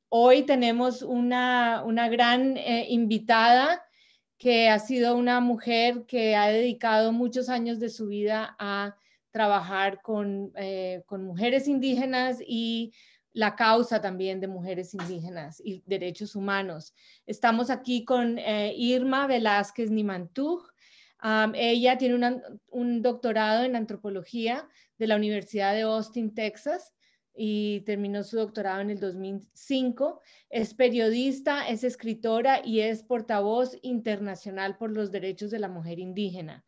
Hoy tenemos una gran invitada que ha sido una mujer que ha dedicado muchos años de su vida a trabajar con mujeres indígenas y la causa también de mujeres indígenas y derechos humanos. Estamos aquí con Irma Velázquez Nimantú. Ella tiene un doctorado en antropología de la Universidad de Austin, Texas, y terminó su doctorado en el 2005. Es periodista, es escritora y es portavoz internacional por los derechos de la mujer indígena.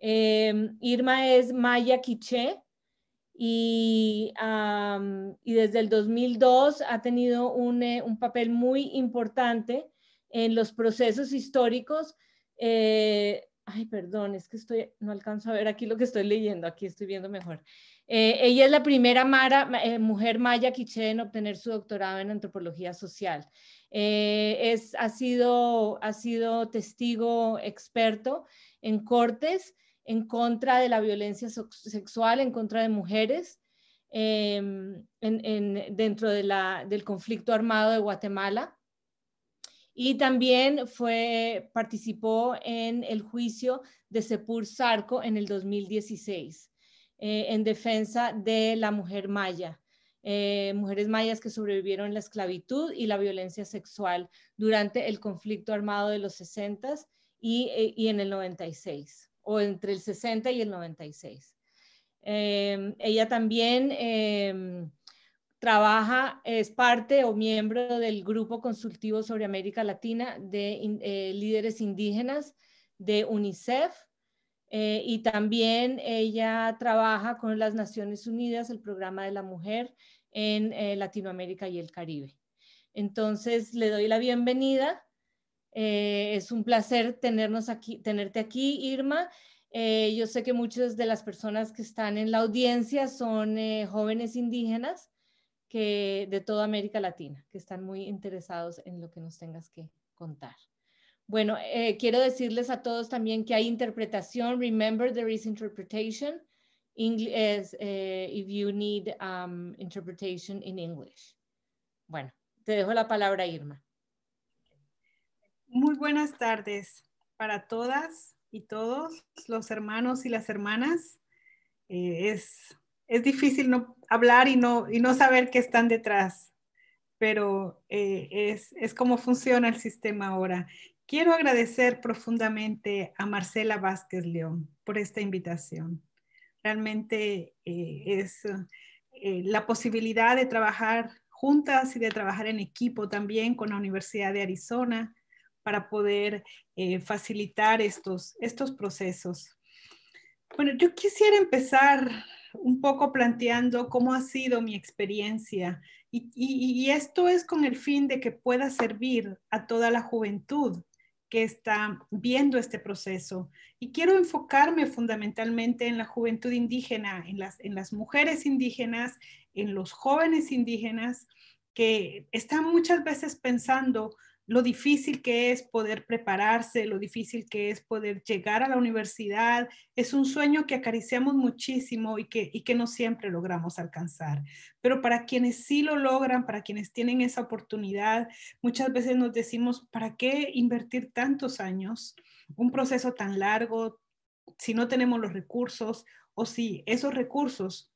Irma es maya quiché y desde el 2002 ha tenido un papel muy importante en los procesos históricos. Ay, perdón, es que no alcanzo a ver aquí lo que estoy leyendo, aquí estoy viendo mejor. Ella es la primera mujer maya quiché en obtener su doctorado en antropología social. Ha sido testigo experto en cortes en contra de la violencia sexual, en contra de mujeres, dentro del conflicto armado de Guatemala. Y también participó en el juicio de Sepur Sarco en el 2016, en defensa de la mujer maya. Mujeres mayas que sobrevivieron la esclavitud y la violencia sexual durante el conflicto armado de los 60s y en el 96, o entre el 60 y el 96. Ella también es parte o miembro del Grupo Consultivo sobre América Latina de líderes indígenas de UNICEF, y también ella trabaja con las Naciones Unidas, el Programa de la Mujer en Latinoamérica y el Caribe. Entonces, le doy la bienvenida. Es un placer tenerte aquí, Irma. Yo sé que muchas de las personas que están en la audiencia son jóvenes indígenas de toda América Latina, que están muy interesados en lo que nos tengas que contar. Bueno, quiero decirles a todos también que hay interpretación. Remember, there is interpretation if you need interpretation in English. Bueno, te dejo la palabra, Irma. Muy buenas tardes para todas y todos los hermanos y las hermanas. Es difícil no hablar y no saber qué están detrás, pero es como funciona el sistema ahora. Quiero agradecer profundamente a Marcela Vázquez León por esta invitación. Realmente es la posibilidad de trabajar juntas y de trabajar en equipo también con la Universidad de Arizona para poder facilitar estos procesos. Bueno, yo quisiera empezar un poco planteando cómo ha sido mi experiencia y esto es con el fin de que pueda servir a toda la juventud que está viendo este proceso. Y quiero enfocarme fundamentalmente en la juventud indígena, en las mujeres indígenas, en los jóvenes indígenas que están muchas veces pensando lo difícil que es poder prepararse, lo difícil que es poder llegar a la universidad. Es un sueño que acariciamos muchísimo y que no siempre logramos alcanzar. Pero para quienes sí lo logran, para quienes tienen esa oportunidad, muchas veces nos decimos, ¿para qué invertir tantos años? Un proceso tan largo, si no tenemos los recursos o si esos recursos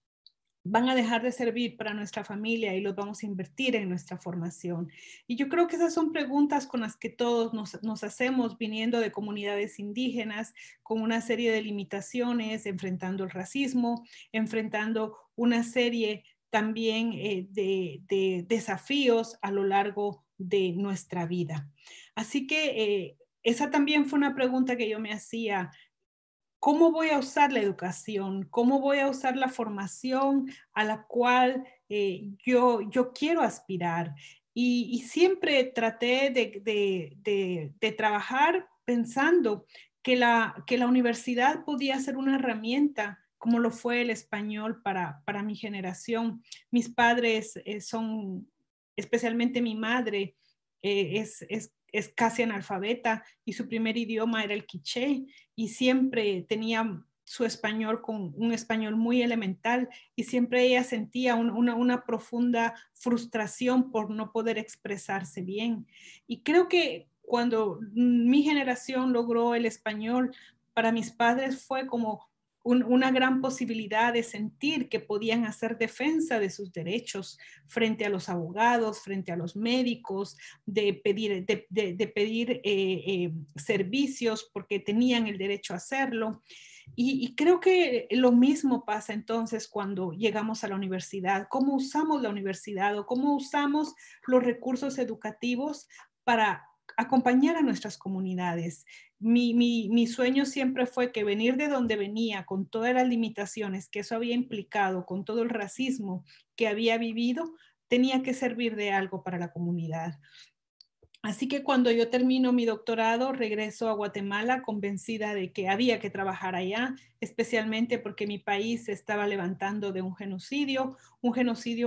van a dejar de servir para nuestra familia y los vamos a invertir en nuestra formación. Y yo creo que esas son preguntas con las que todos nos hacemos viniendo de comunidades indígenas, con una serie de limitaciones, enfrentando el racismo, enfrentando una serie también de desafíos a lo largo de nuestra vida. Así que esa también fue una pregunta que yo me hacía. ¿Cómo voy a usar la educación? ¿Cómo voy a usar la formación a la cual yo quiero aspirar? Y siempre traté de trabajar pensando que la universidad podía ser una herramienta como lo fue el español para mi generación. Mis padres son, especialmente mi madre, es casi analfabeta y su primer idioma era el quiché y siempre tenía su español con un español muy elemental y siempre ella sentía una profunda frustración por no poder expresarse bien. Y creo que cuando mi generación logró el español, para mis padres fue como una gran posibilidad de sentir que podían hacer defensa de sus derechos frente a los abogados, frente a los médicos, de pedir servicios porque tenían el derecho a hacerlo. Y creo que lo mismo pasa entonces cuando llegamos a la universidad. ¿Cómo usamos la universidad o cómo usamos los recursos educativos para acompañar a nuestras comunidades? Mi sueño siempre fue que venir de donde venía, con todas las limitaciones que eso había implicado, con todo el racismo que había vivido, tenía que servir de algo para la comunidad. Así que cuando yo termino mi doctorado, regreso a Guatemala convencida de que había que trabajar allá, especialmente porque mi país se estaba levantando de un genocidio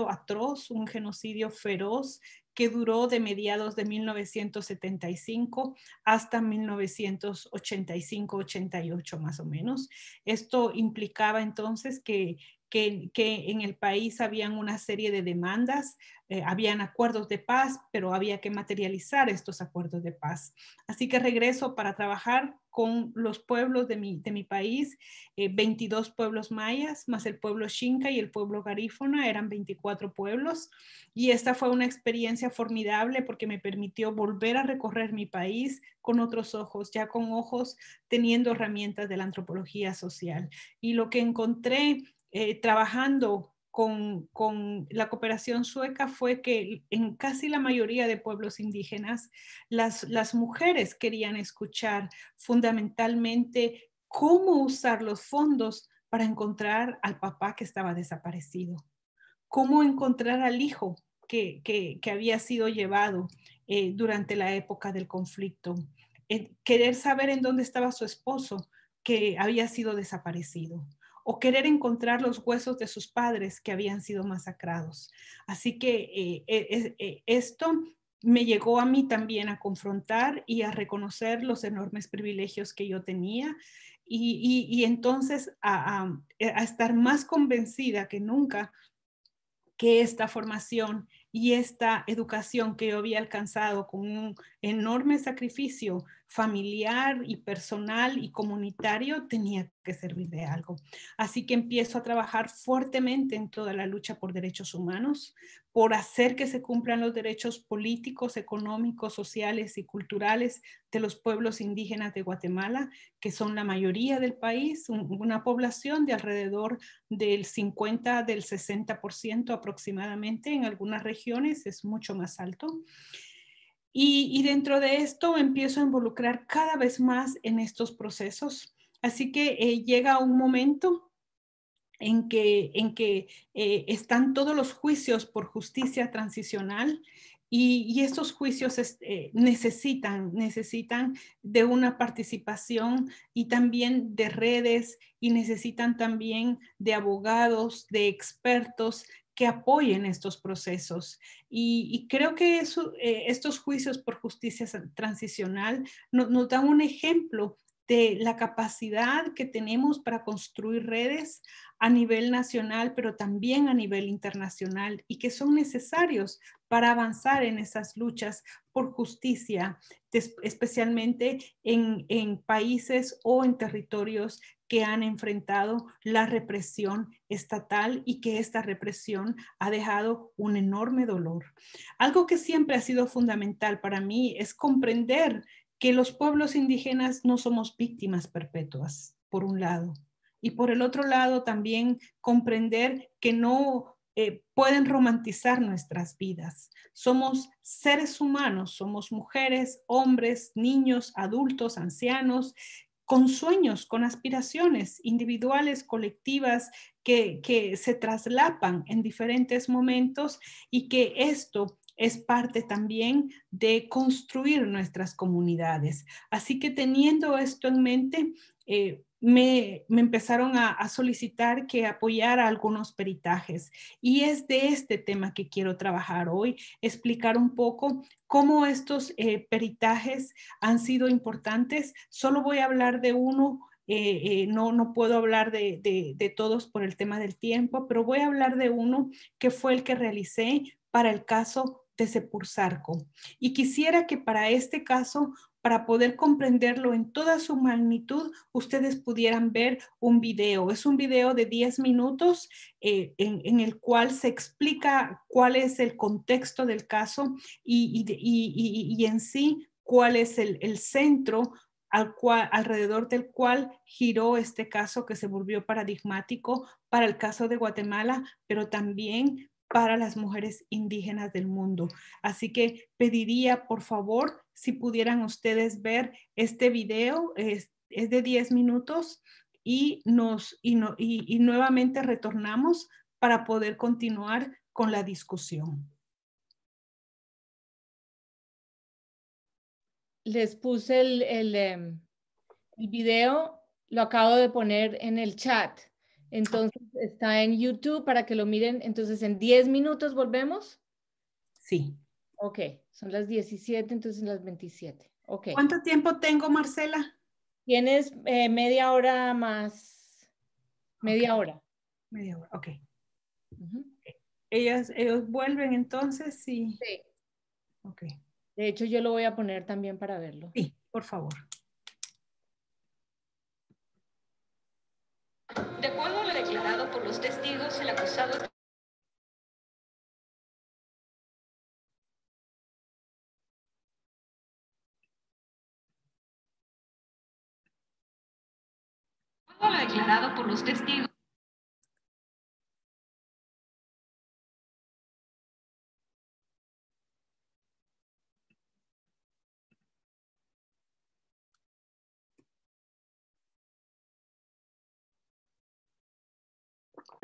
atroz, un genocidio feroz que duró de mediados de 1975 hasta 1985-88 más o menos. Esto implicaba entonces que en el país habían una serie de demandas, habían acuerdos de paz, pero había que materializar estos acuerdos de paz. Así que regreso para trabajar con los pueblos de mi país, 22 pueblos mayas, más el pueblo Xinca y el pueblo garífuna, eran 24 pueblos. Y esta fue una experiencia formidable porque me permitió volver a recorrer mi país con otros ojos, ya con ojos teniendo herramientas de la antropología social. Y lo que encontré trabajando con la cooperación sueca fue que en casi la mayoría de pueblos indígenas, las mujeres querían escuchar fundamentalmente cómo usar los fondos para encontrar al papá que estaba desaparecido, cómo encontrar al hijo que había sido llevado durante la época del conflicto, querer saber en dónde estaba su esposo que había sido desaparecido, o querer encontrar los huesos de sus padres que habían sido masacrados. Así que esto me llegó a mí también a confrontar y a reconocer los enormes privilegios que yo tenía y entonces a estar más convencida que nunca que esta formación y esta educación que yo había alcanzado con un enorme sacrificio familiar y personal y comunitario tenía que servir de algo. Así que empiezo a trabajar fuertemente en toda la lucha por derechos humanos, por hacer que se cumplan los derechos políticos, económicos, sociales y culturales de los pueblos indígenas de Guatemala, que son la mayoría del país, una población de alrededor del 50, del 60% aproximadamente, en algunas regiones es mucho más alto. Y dentro de esto empiezo a involucrar cada vez más en estos procesos. Así que llega un momento en que están todos los juicios por justicia transicional y estos juicios necesitan de una participación y también de redes y necesitan también de abogados, de expertos que apoyen estos procesos. Y creo que estos juicios por justicia transicional nos dan un ejemplo de la capacidad que tenemos para construir redes a nivel nacional, pero también a nivel internacional y que son necesarios para avanzar en esas luchas por justicia, especialmente en países o en territorios que han enfrentado la represión estatal y que esta represión ha dejado un enorme dolor. Algo que siempre ha sido fundamental para mí es comprender que los pueblos indígenas no somos víctimas perpetuas, por un lado, y por el otro lado también comprender que no pueden romantizar nuestras vidas. Somos seres humanos, somos mujeres, hombres, niños, adultos, ancianos, con sueños, con aspiraciones individuales, colectivas, que se traslapan en diferentes momentos y que esto es parte también de construir nuestras comunidades. Así que teniendo esto en mente, me empezaron a solicitar que apoyara algunos peritajes y es de este tema que quiero trabajar hoy, explicar un poco cómo estos peritajes han sido importantes. Solo voy a hablar de uno no puedo hablar de todos por el tema del tiempo, pero voy a hablar de uno que fue el que realicé para el caso de Sepursarco. Y quisiera que para este caso, para poder comprenderlo en toda su magnitud, ustedes pudieran ver un video. Es un video de 10 minutos en el cual se explica cuál es el contexto del caso y en sí cuál es el centro alrededor del cual giró este caso que se volvió paradigmático para el caso de Guatemala, pero también para las mujeres indígenas del mundo. Así que pediría, por favor, si pudieran ustedes ver este video, es de 10 minutos y nuevamente retornamos para poder continuar con la discusión. Les puse el video, lo acabo de poner en el chat. Entonces está en YouTube para que lo miren. Entonces en 10 minutos volvemos. Sí. Ok, son las 17, entonces las 27. Ok. ¿Cuánto tiempo tengo, Marcela? Tienes media hora más. Media hora. Media hora, ok. Ellos vuelven entonces, sí. Sí. Ok. De hecho, yo lo voy a poner también para verlo. Sí, por favor. De acuerdo a lo declarado por los testigos, el acusado... De acuerdo a lo declarado por los testigos...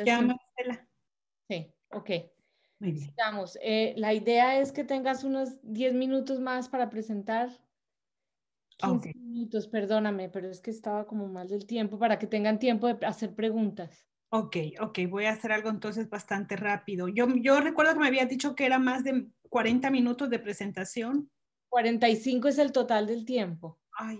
Ya, Marcela. Sí, ok. Muy bien. Sigamos. La idea es que tengas unos 10 minutos más para presentar. 15 minutos, perdóname, pero es que estaba como mal del tiempo para que tengan tiempo de hacer preguntas. Ok, voy a hacer algo entonces bastante rápido. Yo recuerdo que me había dicho que era más de 40 minutos de presentación. 45 es el total del tiempo. Ay.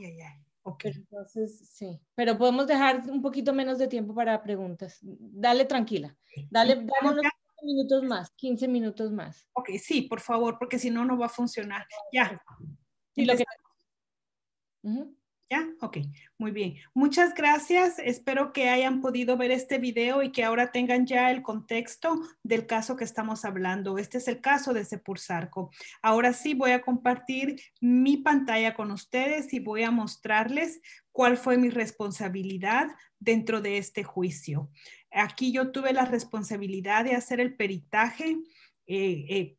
Ok. Pero entonces, sí. Pero podemos dejar un poquito menos de tiempo para preguntas. Dale tranquila. Dale unos 15 minutos más, 15 minutos más. Ok, sí, por favor, porque si no, no va a funcionar. Ya. Sí, lo que... ¿Ya? Ok, muy bien. Muchas gracias. Espero que hayan podido ver este video y que ahora tengan ya el contexto del caso que estamos hablando. Este es el caso de Sepursarco. Ahora sí voy a compartir mi pantalla con ustedes y voy a mostrarles cuál fue mi responsabilidad dentro de este juicio. Aquí yo tuve la responsabilidad de hacer el peritaje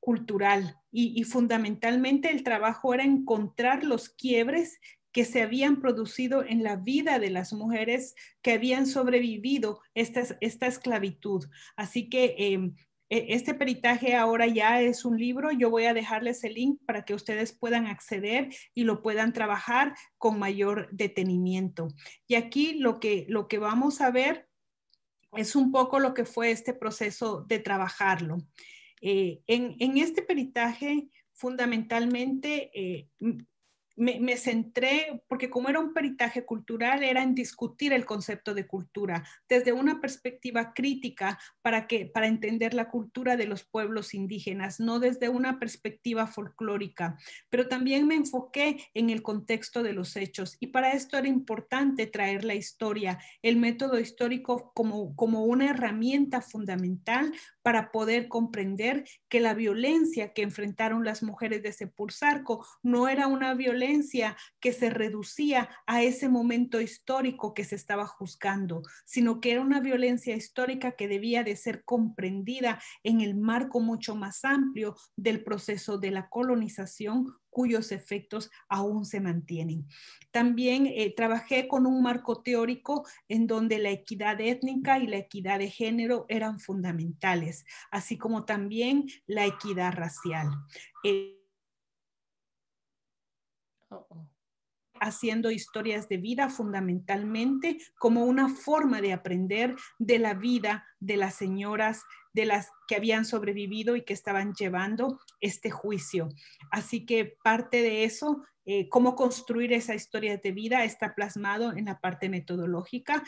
cultural y fundamentalmente el trabajo era encontrar los quiebres que se habían producido en la vida de las mujeres que habían sobrevivido esta esclavitud. Así que este peritaje ahora ya es un libro. Yo voy a dejarles el link para que ustedes puedan acceder y lo puedan trabajar con mayor detenimiento. Y aquí lo que vamos a ver es un poco lo que fue este proceso de trabajarlo. En este peritaje, fundamentalmente, me centré, porque como era un peritaje cultural, era en discutir el concepto de cultura desde una perspectiva crítica para entender la cultura de los pueblos indígenas, no desde una perspectiva folclórica, pero también me enfoqué en el contexto de los hechos y para esto era importante traer la historia, el método histórico como una herramienta fundamental para poder comprender que la violencia que enfrentaron las mujeres de Sepursarco no era una violencia que se reducía a ese momento histórico que se estaba juzgando, sino que era una violencia histórica que debía de ser comprendida en el marco mucho más amplio del proceso de la colonización cuyos efectos aún se mantienen. También trabajé con un marco teórico en donde la equidad étnica y la equidad de género eran fundamentales, así como también la equidad racial. Haciendo historias de vida fundamentalmente como una forma de aprender de la vida de las señoras, de las que habían sobrevivido y que estaban llevando este juicio. Así que parte de eso cómo construir esa historia de vida está plasmado en la parte metodológica,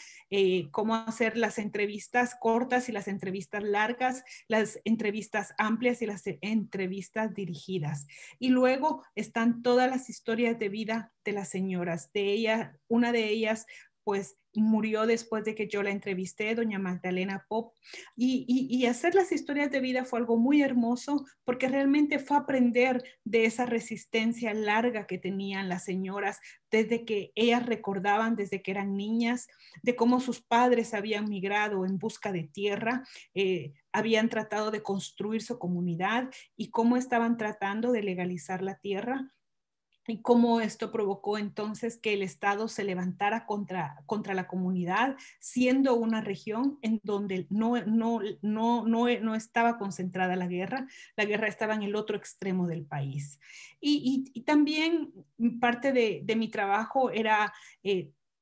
cómo hacer las entrevistas cortas y las entrevistas largas, las entrevistas amplias y las entrevistas dirigidas. Y luego están todas las historias de vida de las señoras. Una de ellas pues murió después de que yo la entrevisté, doña Magdalena Pop, y hacer las historias de vida fue algo muy hermoso porque realmente fue aprender de esa resistencia larga que tenían las señoras desde que ellas recordaban, desde que eran niñas, de cómo sus padres habían migrado en busca de tierra, habían tratado de construir su comunidad y cómo estaban tratando de legalizar la tierra y cómo esto provocó entonces que el Estado se levantara contra la comunidad, siendo una región en donde no estaba concentrada la guerra estaba en el otro extremo del país. Y también parte de mi trabajo era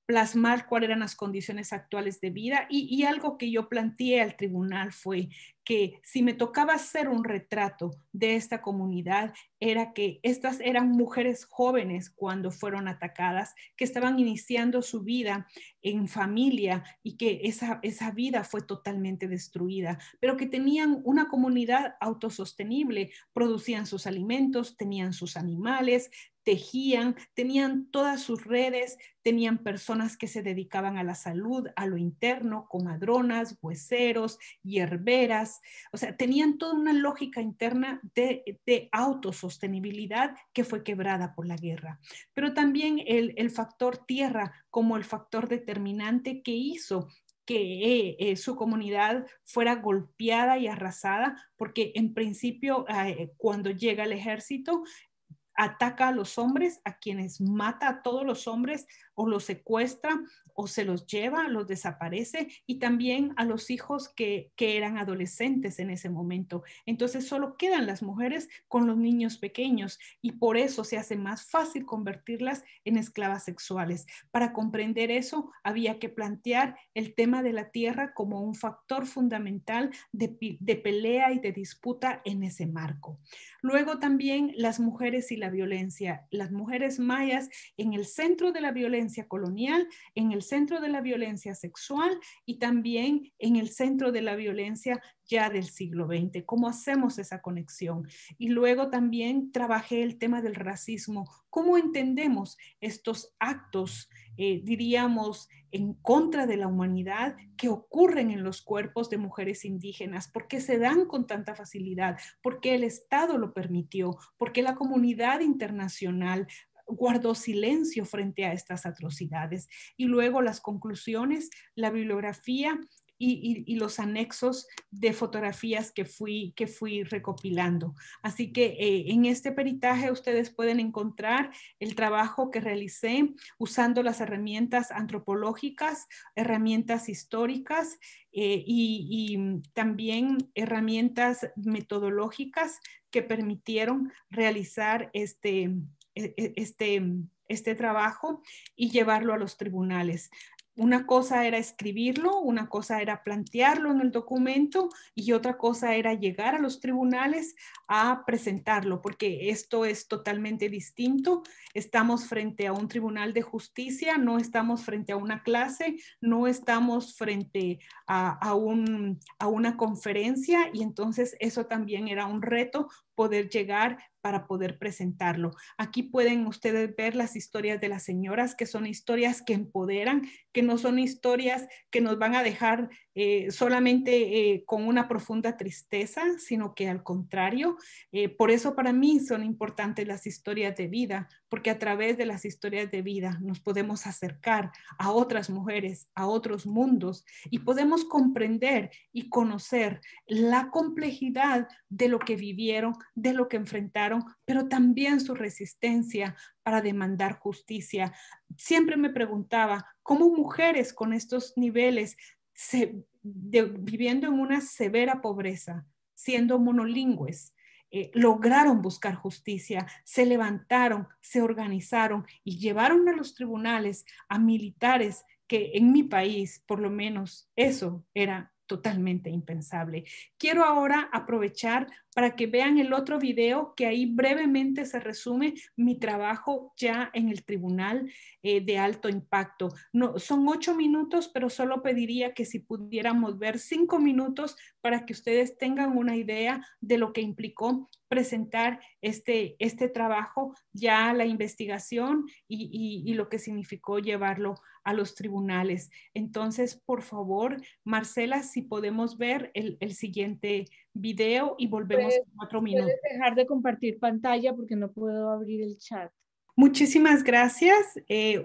plasmar cuáles eran las condiciones actuales de vida y algo que yo planteé al tribunal fue que si me tocaba hacer un retrato de esta comunidad, era que estas eran mujeres jóvenes cuando fueron atacadas, que estaban iniciando su vida en familia y que esa vida fue totalmente destruida, pero que tenían una comunidad autosostenible, producían sus alimentos, tenían sus animales, tejían, tenían todas sus redes, tenían personas que se dedicaban a la salud, a lo interno, comadronas, hueseros, hierberas, o sea, tenían toda una lógica interna de autosostenibilidad que fue quebrada por la guerra. Pero también el factor tierra como el factor determinante que hizo que su comunidad fuera golpeada y arrasada, porque en principio cuando llega el ejército, ataca a los hombres, a quienes mata a todos los hombres o los secuestra o se los lleva, los desaparece y también a los hijos que eran adolescentes en ese momento. Entonces solo quedan las mujeres con los niños pequeños y por eso se hace más fácil convertirlas en esclavas sexuales. Para comprender eso había que plantear el tema de la tierra como un factor fundamental de pelea y de disputa en ese marco. Luego también las mujeres y la violencia. Las mujeres mayas en el centro de la violencia colonial, en el centro de la violencia sexual y también en el centro de la violencia ya del siglo XX. ¿Cómo hacemos esa conexión? Y luego también trabajé el tema del racismo. ¿Cómo entendemos estos actos, diríamos, en contra de la humanidad que ocurren en los cuerpos de mujeres indígenas? ¿Por qué se dan con tanta facilidad? ¿Por qué el Estado lo permitió? ¿Por qué la comunidad internacional guardó silencio frente a estas atrocidades? Y luego las conclusiones, la bibliografía y los anexos de fotografías que fui recopilando. Así que en este peritaje ustedes pueden encontrar el trabajo que realicé usando las herramientas antropológicas, herramientas históricas y también herramientas metodológicas que permitieron realizar este trabajo y llevarlo a los tribunales. Una cosa era escribirlo, una cosa era plantearlo en el documento y otra cosa era llegar a los tribunales a presentarlo, porque esto es totalmente distinto. Estamos frente a un tribunal de justicia, no estamos frente a una clase, no estamos frente a una conferencia y entonces eso también era un reto poder llegar para poder presentarlo. Aquí pueden ustedes ver las historias de las señoras, que son historias que empoderan, que no son historias que nos van a dejar solamente con una profunda tristeza, sino que al contrario, por eso para mí son importantes las historias de vida, porque a través de las historias de vida nos podemos acercar a otras mujeres, a otros mundos y podemos comprender y conocer la complejidad de lo que vivieron, de lo que enfrentaron, pero también su resistencia para demandar justicia. Siempre me preguntaba, ¿cómo mujeres con estos niveles, viviendo en una severa pobreza, siendo monolingües, lograron buscar justicia, se levantaron, se organizaron y llevaron a los tribunales a militares que en mi país, por lo menos, eso era totalmente impensable? Quiero ahora aprovechar para que vean el otro video, que ahí brevemente se resume mi trabajo ya en el tribunal de alto impacto. No, son 8 minutos, pero solo pediría que si pudiéramos ver 5 minutos para que ustedes tengan una idea de lo que implicó presentar este trabajo, ya la investigación y lo que significó llevarlo a los tribunales. Entonces, por favor, Marcela, si podemos ver el siguiente video y volvemos en 4 minutos. Puedes dejar de compartir pantalla porque no puedo abrir el chat. Muchísimas gracias.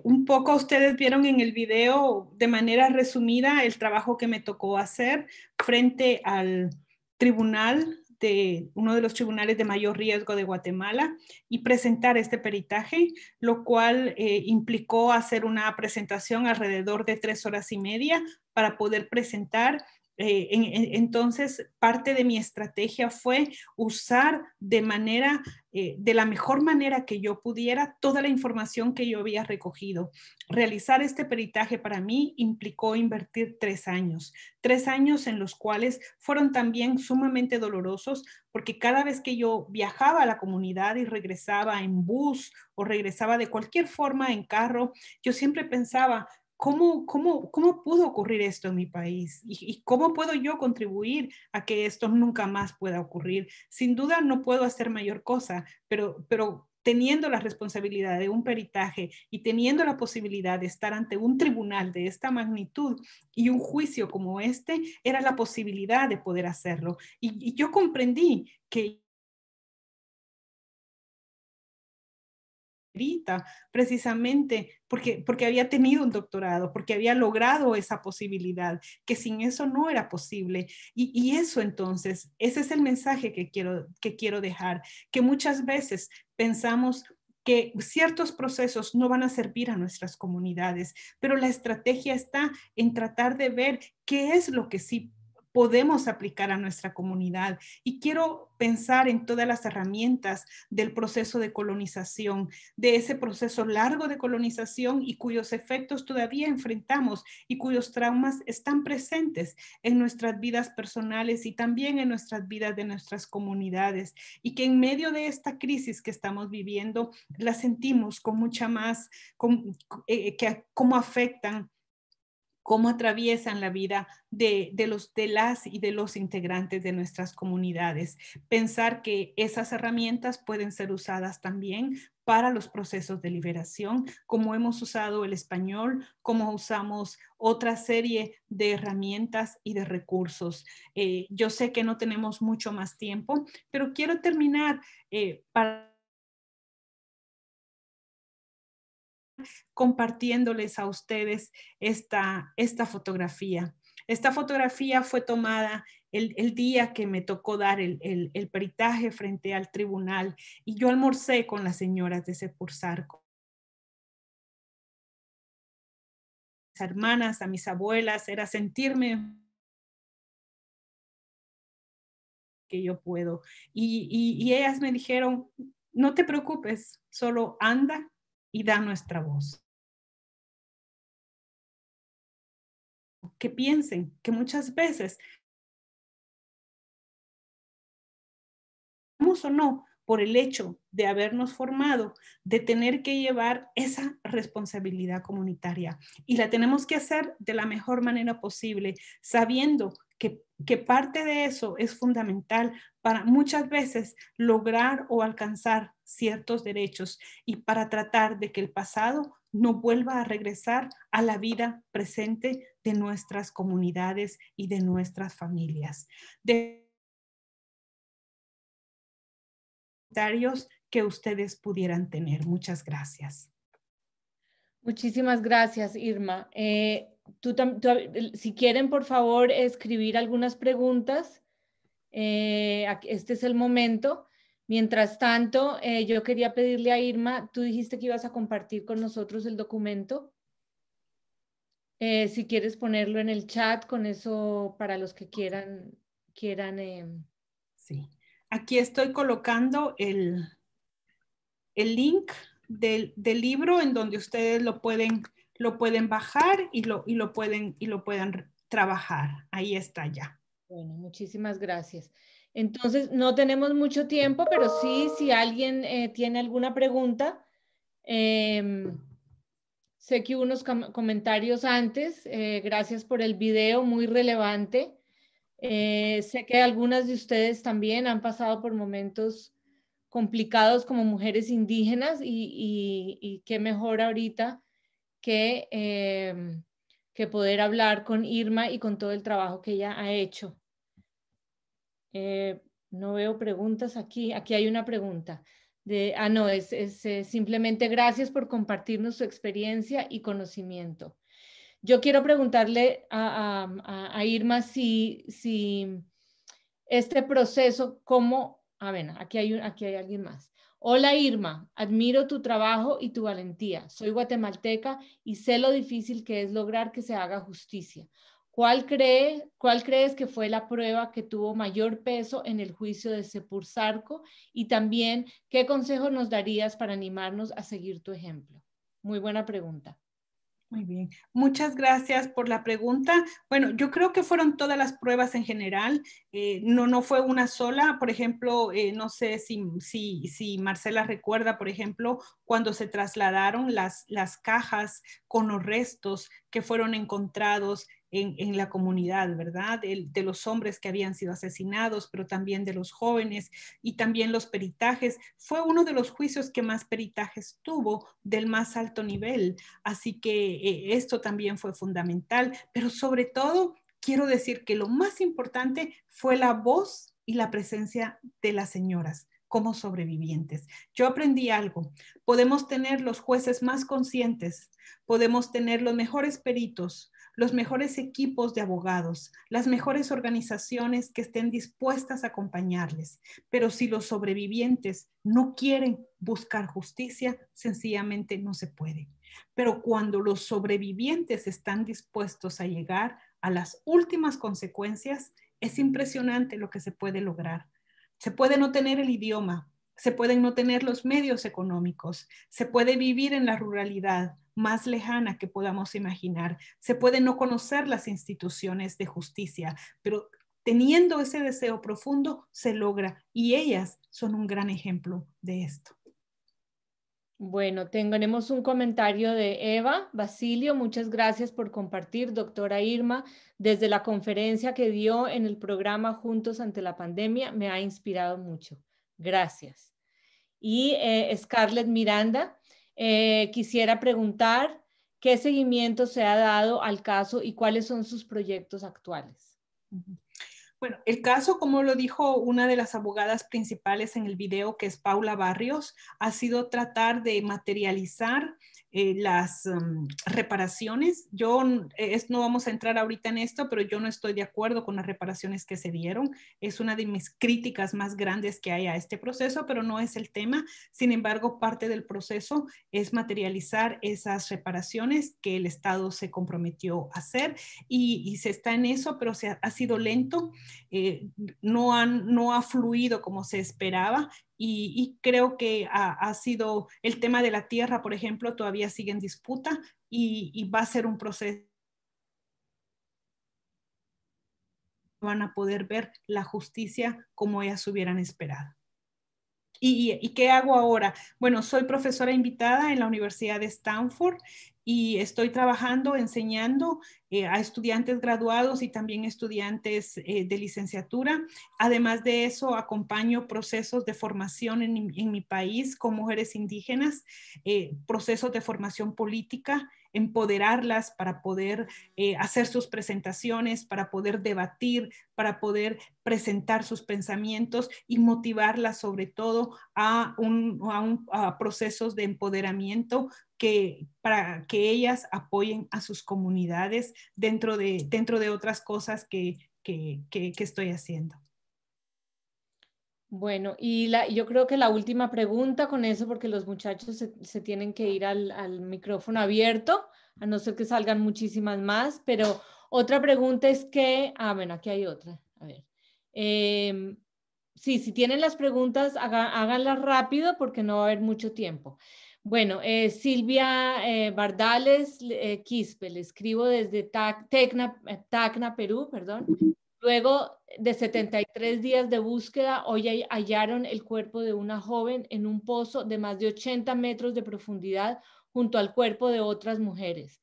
Un poco ustedes vieron en el video de manera resumida el trabajo que me tocó hacer frente al tribunal de uno de los tribunales de mayor riesgo de Guatemala y presentar este peritaje, lo cual implicó hacer una presentación alrededor de 3 horas y media para poder presentar. Entonces, parte de mi estrategia fue usar de la mejor manera que yo pudiera toda la información que yo había recogido. Realizar este peritaje para mí implicó invertir 3 años. 3 años en los cuales fueron también sumamente dolorosos, porque cada vez que yo viajaba a la comunidad y regresaba en bus o regresaba de cualquier forma en carro, yo siempre pensaba, ¿cómo pudo ocurrir esto en mi país? ¿Y cómo puedo yo contribuir a que esto nunca más pueda ocurrir? Sin duda no puedo hacer mayor cosa, pero teniendo la responsabilidad de un peritaje y teniendo la posibilidad de estar ante un tribunal de esta magnitud y un juicio como este, era la posibilidad de poder hacerlo. Y yo comprendí que precisamente porque había tenido un doctorado, porque había logrado esa posibilidad, que sin eso no era posible. Y eso entonces, ese es el mensaje que quiero dejar, que muchas veces pensamos que ciertos procesos no van a servir a nuestras comunidades, pero la estrategia está en tratar de ver qué es lo que sí podemos aplicar a nuestra comunidad. Y quiero pensar en todas las herramientas del proceso de colonización, de ese proceso largo de colonización y cuyos efectos todavía enfrentamos y cuyos traumas están presentes en nuestras vidas personales y también en nuestras vidas de nuestras comunidades, y que en medio de esta crisis que estamos viviendo la sentimos con mucha más, cómo afectan, cómo atraviesan la vida de las y de los integrantes de nuestras comunidades. Pensar que esas herramientas pueden ser usadas también para los procesos de liberación, como hemos usado el español, como usamos otra serie de herramientas y de recursos. Yo sé que no tenemos mucho más tiempo, pero quiero terminar compartiéndoles a ustedes esta fotografía. Esta fotografía fue tomada el día que me tocó dar el peritaje frente al tribunal, y yo almorcé con las señoras de Sepursarco. A mis hermanas, a mis abuelas, era sentirme que yo puedo. Y ellas me dijeron, no te preocupes, solo anda y da nuestra voz. Que piensen que muchas veces, o no, por el hecho de habernos formado, de tener que llevar esa responsabilidad comunitaria. Y la tenemos que hacer de la mejor manera posible, sabiendo que parte de eso es fundamental para muchas veces lograr o alcanzar ciertos derechos y para tratar de que el pasado no vuelva a regresar a la vida presente de nuestras comunidades y de nuestras familias. Que ustedes pudieran tener. Muchas gracias. Muchísimas gracias, Irma. Si quieren, por favor, escribir algunas preguntas. Este es el momento. Mientras tanto, yo quería pedirle a Irma, tú dijiste que ibas a compartir con nosotros el documento. Si quieres ponerlo en el chat, con eso para los que quieran. Sí. Aquí estoy colocando el link del libro en donde ustedes lo pueden bajar y lo pueden trabajar. Ahí está ya. Bueno, muchísimas gracias. Entonces, no tenemos mucho tiempo, pero sí, si alguien tiene alguna pregunta, sé que hubo unos comentarios antes. Gracias por el video, muy relevante. Sé que algunas de ustedes también han pasado por momentos complicados como mujeres indígenas y qué mejor ahorita que poder hablar con Irma y con todo el trabajo que ella ha hecho. No veo preguntas aquí. Aquí hay una pregunta. No, es simplemente gracias por compartirnos su experiencia y conocimiento. Yo quiero preguntarle a Irma si este proceso, ¿cómo? Bueno, aquí hay alguien más. Hola Irma, admiro tu trabajo y tu valentía. Soy guatemalteca y sé lo difícil que es lograr que se haga justicia. ¿Cuál crees que fue la prueba que tuvo mayor peso en el juicio de Sepur Sarco? Y también, ¿qué consejo nos darías para animarnos a seguir tu ejemplo? Muy buena pregunta. Muy bien, muchas gracias por la pregunta. Bueno, yo creo que fueron todas las pruebas en general, no fue una sola. Por ejemplo, no sé si Marcela recuerda, por ejemplo, cuando se trasladaron las cajas con los restos que fueron encontrados en la comunidad, ¿verdad? De los hombres que habían sido asesinados, pero también de los jóvenes y también los peritajes. Fue uno de los juicios que más peritajes tuvo del más alto nivel. Así que esto también fue fundamental, pero sobre todo quiero decir que lo más importante fue la voz y la presencia de las señoras como sobrevivientes. Yo aprendí algo. Podemos tener los jueces más conscientes, podemos tener los mejores peritos, los mejores equipos de abogados, las mejores organizaciones que estén dispuestas a acompañarles. Pero si los sobrevivientes no quieren buscar justicia, sencillamente no se puede. Pero cuando los sobrevivientes están dispuestos a llegar a las últimas consecuencias, es impresionante lo que se puede lograr. Se puede no tener el idioma, se pueden no tener los medios económicos, se puede vivir en la ruralidad más lejana que podamos imaginar, se puede no conocer las instituciones de justicia, pero teniendo ese deseo profundo se logra y ellas son un gran ejemplo de esto. Bueno, tenemos un comentario de Eva Basilio. Muchas gracias por compartir, doctora Irma. Desde la conferencia que dio en el programa Juntos ante la Pandemia, me ha inspirado mucho. Gracias. Y Scarlett Miranda, quisiera preguntar qué seguimiento se ha dado al caso y cuáles son sus proyectos actuales. Bueno, el caso, como lo dijo una de las abogadas principales en el video, que es Paula Barrios, ha sido tratar de materializar las reparaciones. No vamos a entrar ahorita en esto, pero yo no estoy de acuerdo con las reparaciones que se dieron. Es una de mis críticas más grandes que hay a este proceso, pero no es el tema. Sin embargo, parte del proceso es materializar esas reparaciones que el Estado se comprometió a hacer y se está en eso, pero ha sido lento. No ha fluido como se esperaba y creo que ha sido el tema de la tierra, por ejemplo, todavía sigue en disputa y va a ser un proceso. Van a poder ver la justicia como ellas hubieran esperado. ¿Y qué hago ahora? Bueno, soy profesora invitada en la Universidad de Stanford y estoy trabajando, enseñando a estudiantes graduados y también estudiantes de licenciatura. Además de eso, acompaño procesos de formación en mi país con mujeres indígenas, procesos de formación política, empoderarlas para poder hacer sus presentaciones, para poder debatir, para poder presentar sus pensamientos y motivarlas sobre todo a procesos de empoderamiento para que ellas apoyen a sus comunidades dentro de otras cosas que estoy haciendo. Bueno, y yo creo que la última pregunta con eso, porque los muchachos se tienen que ir al micrófono abierto, a no ser que salgan muchísimas más, pero otra pregunta es que, bueno, aquí hay otra, a ver. Sí, si tienen las preguntas, háganlas rápido porque no va a haber mucho tiempo. Bueno, Silvia Bardales Quispe, le escribo desde Tacna, Perú, perdón. Luego de 73 días de búsqueda, hoy hallaron el cuerpo de una joven en un pozo de más de 80 metros de profundidad junto al cuerpo de otras mujeres.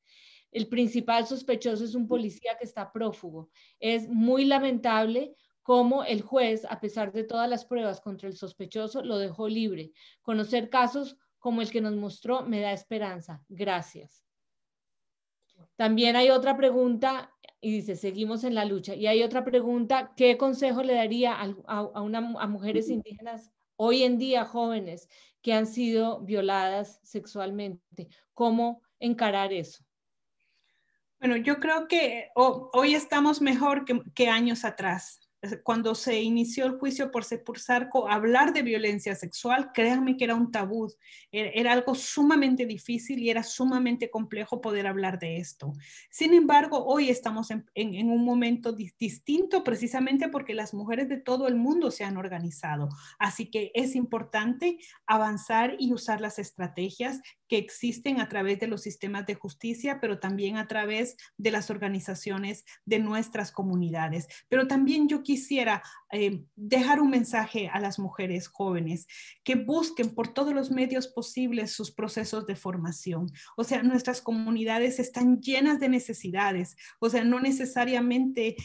El principal sospechoso es un policía que está prófugo. Es muy lamentable cómo el juez, a pesar de todas las pruebas contra el sospechoso, lo dejó libre. Conocer casos como el que nos mostró me da esperanza. Gracias. También hay otra pregunta, y dice, seguimos en la lucha. Y hay otra pregunta, ¿qué consejo le daría a mujeres indígenas hoy en día, jóvenes, que han sido violadas sexualmente? ¿Cómo encarar eso? Bueno, yo creo que hoy estamos mejor que años atrás. Cuando se inició el juicio por Sepursarco, hablar de violencia sexual, créanme que era un tabú, era algo sumamente difícil y era sumamente complejo poder hablar de esto. Sin embargo, hoy estamos en un momento distinto precisamente porque las mujeres de todo el mundo se han organizado. Así que es importante avanzar y usar las estrategias que existen a través de los sistemas de justicia, pero también a través de las organizaciones de nuestras comunidades. Pero también yo quisiera dejar un mensaje a las mujeres jóvenes que busquen por todos los medios posibles sus procesos de formación. O sea, nuestras comunidades están llenas de necesidades. O sea, no necesariamente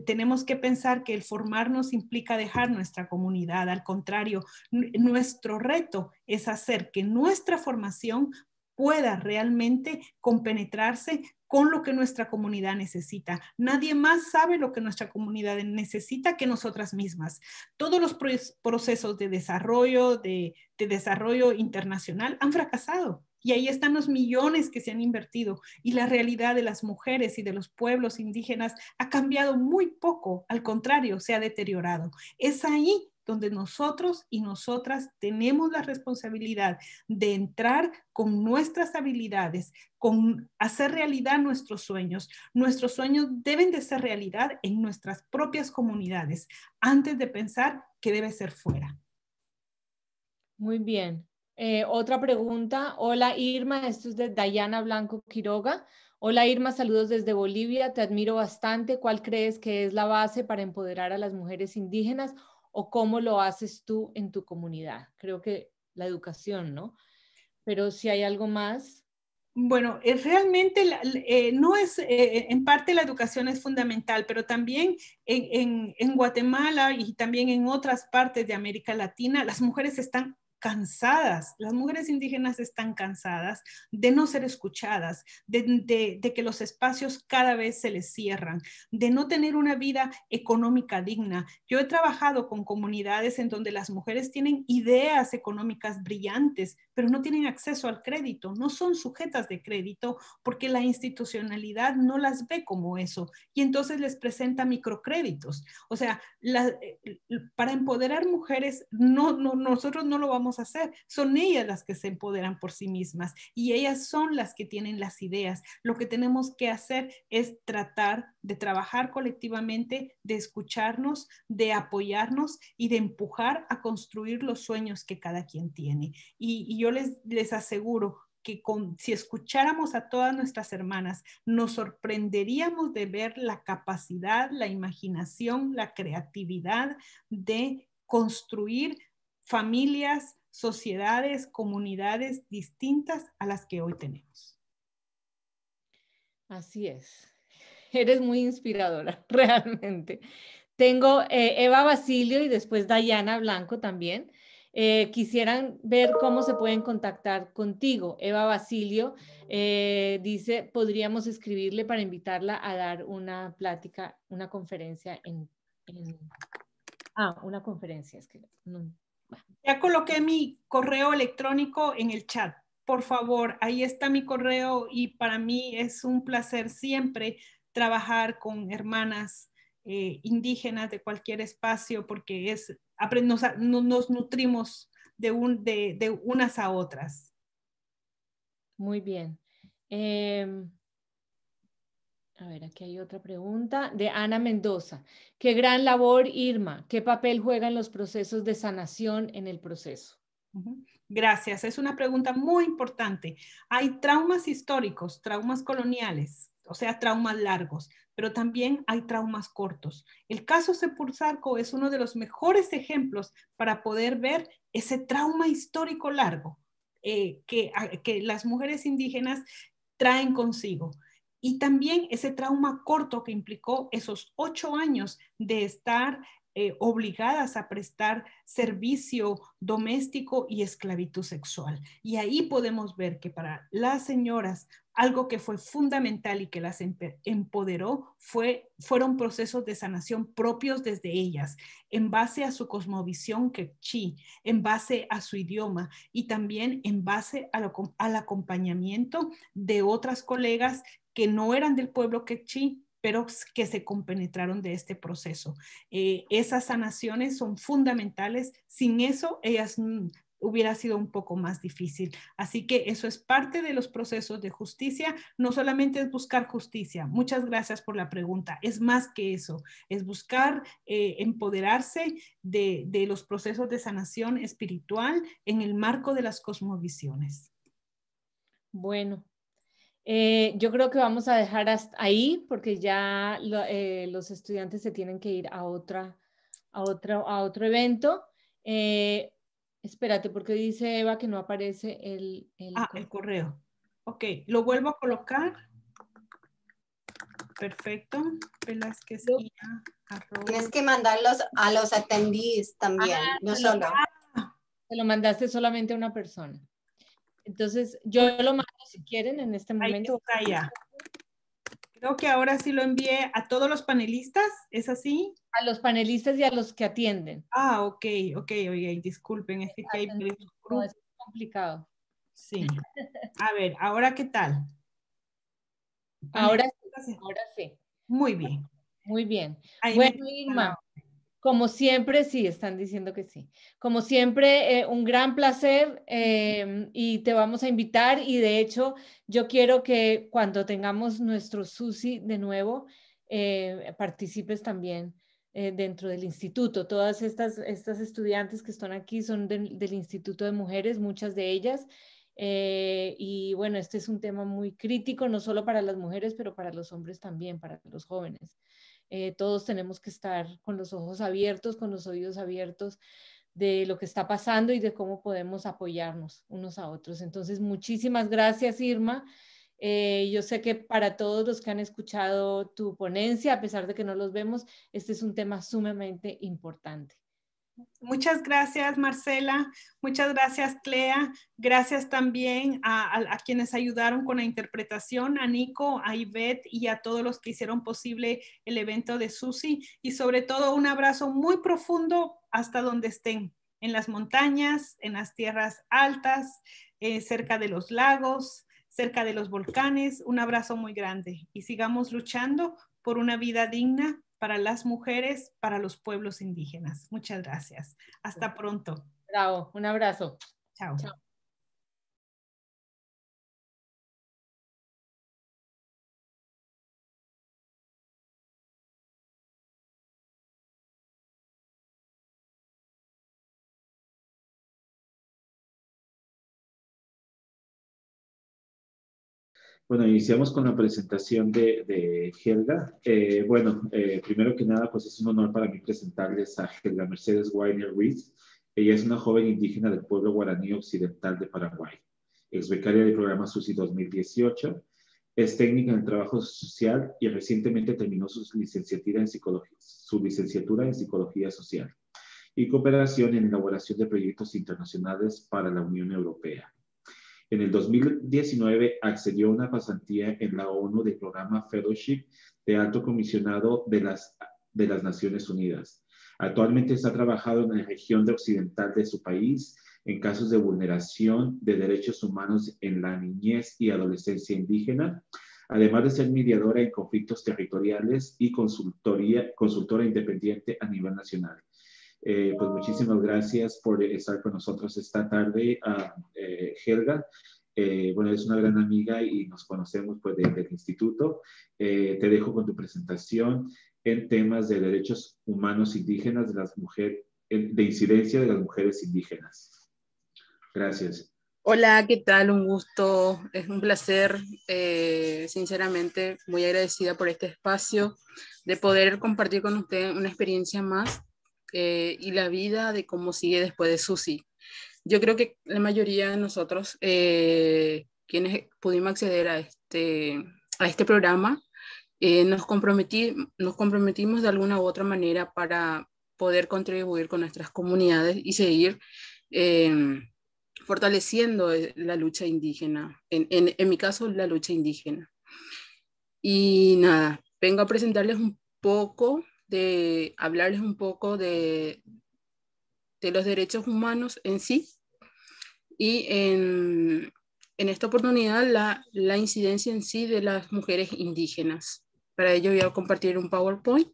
tenemos que pensar que el formarnos implica dejar nuestra comunidad. Al contrario, nuestro reto es hacer que nuestra formación pueda realmente compenetrarse con lo que nuestra comunidad necesita. Nadie más sabe lo que nuestra comunidad necesita que nosotras mismas. Todos los procesos de desarrollo internacional han fracasado. Y ahí están los millones que se han invertido. Y la realidad de las mujeres y de los pueblos indígenas ha cambiado muy poco. Al contrario, se ha deteriorado. Es ahí donde nosotros y nosotras tenemos la responsabilidad de entrar con nuestras habilidades, con hacer realidad nuestros sueños. Nuestros sueños deben de ser realidad en nuestras propias comunidades, antes de pensar que debe ser fuera. Muy bien. Otra pregunta. Hola Irma, esto es de Dayana Blanco Quiroga. Hola Irma, saludos desde Bolivia, te admiro bastante. ¿Cuál crees que es la base para empoderar a las mujeres indígenas o cómo lo haces tú en tu comunidad? Creo que la educación, ¿no? Pero si hay algo más. Bueno, realmente no es, en parte la educación es fundamental, pero también en Guatemala y también en otras partes de América Latina, las mujeres están cansadas, las mujeres indígenas están cansadas de no ser escuchadas, de que los espacios cada vez se les cierran, de no tener una vida económica digna. Yo he trabajado con comunidades en donde las mujeres tienen ideas económicas brillantes, pero no tienen acceso al crédito, no son sujetas de crédito porque la institucionalidad no las ve como eso y entonces les presenta microcréditos. O sea, para empoderar mujeres, nosotros no lo vamos a hacer, son ellas las que se empoderan por sí mismas y ellas son las que tienen las ideas. Lo que tenemos que hacer es tratar de trabajar colectivamente, de escucharnos, de apoyarnos y de empujar a construir los sueños que cada quien tiene. Y yo les aseguro que si escucháramos a todas nuestras hermanas, nos sorprenderíamos de ver la capacidad, la imaginación, la creatividad de construir familias, sociedades, comunidades distintas a las que hoy tenemos. Así es. Eres muy inspiradora, realmente. Tengo Eva Basilio y después Dayana Blanco también. Quisieran ver cómo se pueden contactar contigo. Eva Basilio dice, podríamos escribirle para invitarla a dar una plática, una conferencia una conferencia. Es que no. Ya coloqué mi correo electrónico en el chat. Por favor, ahí está mi correo y para mí es un placer siempre trabajar con hermanas indígenas de cualquier espacio porque nos nutrimos de unas a otras. Muy bien. A ver, aquí hay otra pregunta de Ana Mendoza. Qué gran labor, Irma. ¿Qué papel juegan los procesos de sanación en el proceso? Gracias. Es una pregunta muy importante. Hay traumas históricos, traumas coloniales, o sea, traumas largos, pero también hay traumas cortos. El caso Sepursarco es uno de los mejores ejemplos para poder ver ese trauma histórico largo que las mujeres indígenas traen consigo. Y también ese trauma corto que implicó esos 8 años de estar obligadas a prestar servicio doméstico y esclavitud sexual. Y ahí podemos ver que para las señoras algo que fue fundamental y que las empoderó fueron procesos de sanación propios desde ellas, en base a su cosmovisión quechí, en base a su idioma y también en base al acompañamiento de otras colegas que no eran del pueblo quechí, pero que se compenetraron de este proceso. Esas sanaciones son fundamentales. Sin eso, ellas hubiera sido un poco más difícil. Así que eso es parte de los procesos de justicia. No solamente es buscar justicia. Muchas gracias por la pregunta. Es más que eso. Es buscar empoderarse de los procesos de sanación espiritual en el marco de las cosmovisiones. Bueno. Yo creo que vamos a dejar hasta ahí porque ya los estudiantes se tienen que ir a otro evento. Espérate, porque dice Eva que no aparece el correo. Ok, lo vuelvo a colocar. Perfecto. Velázquez Tienes que mandarlos a los attendees también, no solo. Se lo mandaste solamente a una persona. Entonces, yo lo mando si quieren en este momento. Ahí está ya. Creo que ahora sí lo envié a todos los panelistas, ¿es así? A los panelistas y a los que atienden. Ok, oye, disculpen, es que hay no, es complicado. Sí. A ver, ¿ahora qué tal? Ahora sí. Muy bien. Muy bien. Ahí bueno, Irma, como siempre, sí, están diciendo que sí. Como siempre, un gran placer y te vamos a invitar y de hecho yo quiero que cuando tengamos nuestro SUSI de nuevo, participes también dentro del instituto. Todas estas estudiantes que están aquí son del Instituto de Mujeres, muchas de ellas. Y bueno, este es un tema muy crítico, no solo para las mujeres, pero para los hombres también, para los jóvenes. Todos tenemos que estar con los ojos abiertos, con los oídos abiertos de lo que está pasando y de cómo podemos apoyarnos unos a otros. Entonces, muchísimas gracias, Irma. Yo sé que para todos los que han escuchado tu ponencia, a pesar de que no los vemos, este es un tema sumamente importante. Muchas gracias, Marcela. Muchas gracias, Clea. Gracias también a quienes ayudaron con la interpretación, a Nico, a Ivette y a todos los que hicieron posible el evento de SUSI. Y sobre todo un abrazo muy profundo hasta donde estén, en las montañas, en las tierras altas, cerca de los lagos, cerca de los volcanes. Un abrazo muy grande y sigamos luchando por una vida digna para las mujeres, para los pueblos indígenas. Muchas gracias. Hasta pronto. Bravo, un abrazo. Chao. Chao. Bueno, iniciamos con la presentación de Helga. Primero que nada, pues es un honor para mí presentarles a Helga Mercedes Weiner Ruiz. Ella es una joven indígena del pueblo guaraní occidental de Paraguay, ex becaria del programa SUSI 2018, es técnica en trabajo social y recientemente terminó su licenciatura en Psicología Social y cooperación en elaboración de proyectos internacionales para la Unión Europea. En el 2019 accedió a una pasantía en la ONU del programa Fellowship de Alto Comisionado de las Naciones Unidas. Actualmente está trabajando en la región occidental de su país en casos de vulneración de derechos humanos en la niñez y adolescencia indígena, además de ser mediadora en conflictos territoriales y consultora independiente a nivel nacional. Pues muchísimas gracias por estar con nosotros esta tarde, Helga. Es una gran amiga y nos conocemos pues del instituto. Te dejo con tu presentación en temas de derechos humanos indígenas de incidencia de las mujeres indígenas. Gracias. Hola, ¿qué tal? Un gusto, es un placer, sinceramente muy agradecida por este espacio, de poder compartir con usted una experiencia más y la vida de cómo sigue después de Susi. Yo creo que la mayoría de nosotros, quienes pudimos acceder a este programa, nos comprometimos de alguna u otra manera para poder contribuir con nuestras comunidades y seguir fortaleciendo la lucha indígena, en mi caso la lucha indígena. Y nada, vengo a presentarles un poco, hablarles un poco de los derechos humanos en sí y en esta oportunidad la incidencia en sí de las mujeres indígenas. Para ello voy a compartir un PowerPoint.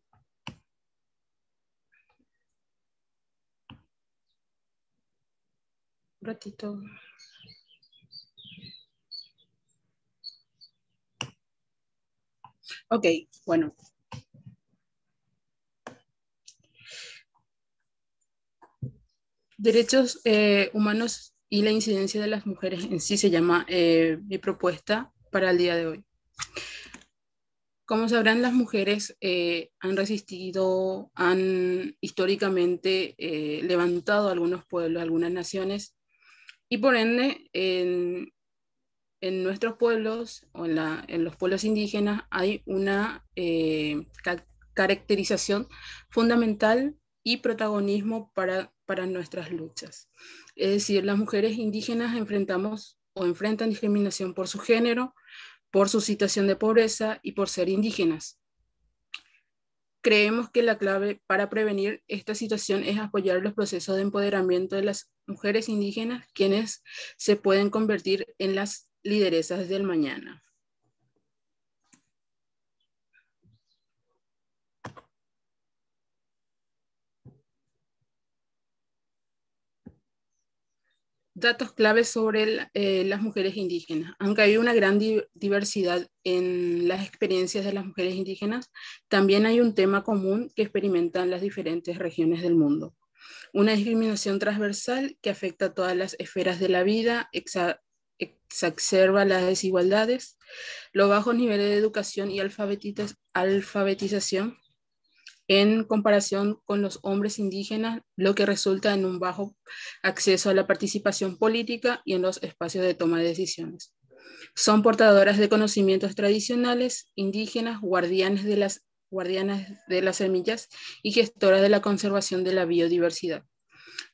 Un ratito. Ok, bueno. Derechos humanos y la incidencia de las mujeres en sí se llama mi propuesta para el día de hoy. Como sabrán, las mujeres han resistido, han históricamente levantado algunos pueblos, algunas naciones, y por ende en nuestros pueblos o en los pueblos indígenas hay una caracterización fundamental y protagonismo para nuestras luchas. Es decir, las mujeres indígenas enfrentan discriminación por su género, por su situación de pobreza y por ser indígenas. Creemos que la clave para prevenir esta situación es apoyar los procesos de empoderamiento de las mujeres indígenas, quienes se pueden convertir en las lideresas del mañana. Datos claves sobre las mujeres indígenas. Aunque hay una gran diversidad en las experiencias de las mujeres indígenas, también hay un tema común que experimentan las diferentes regiones del mundo. Una discriminación transversal que afecta a todas las esferas de la vida, exacerba las desigualdades, los bajos niveles de educación y alfabetización en comparación con los hombres indígenas, lo que resulta en un bajo acceso a la participación política y en los espacios de toma de decisiones. Son portadoras de conocimientos tradicionales indígenas, guardianas de las semillas y gestoras de la conservación de la biodiversidad.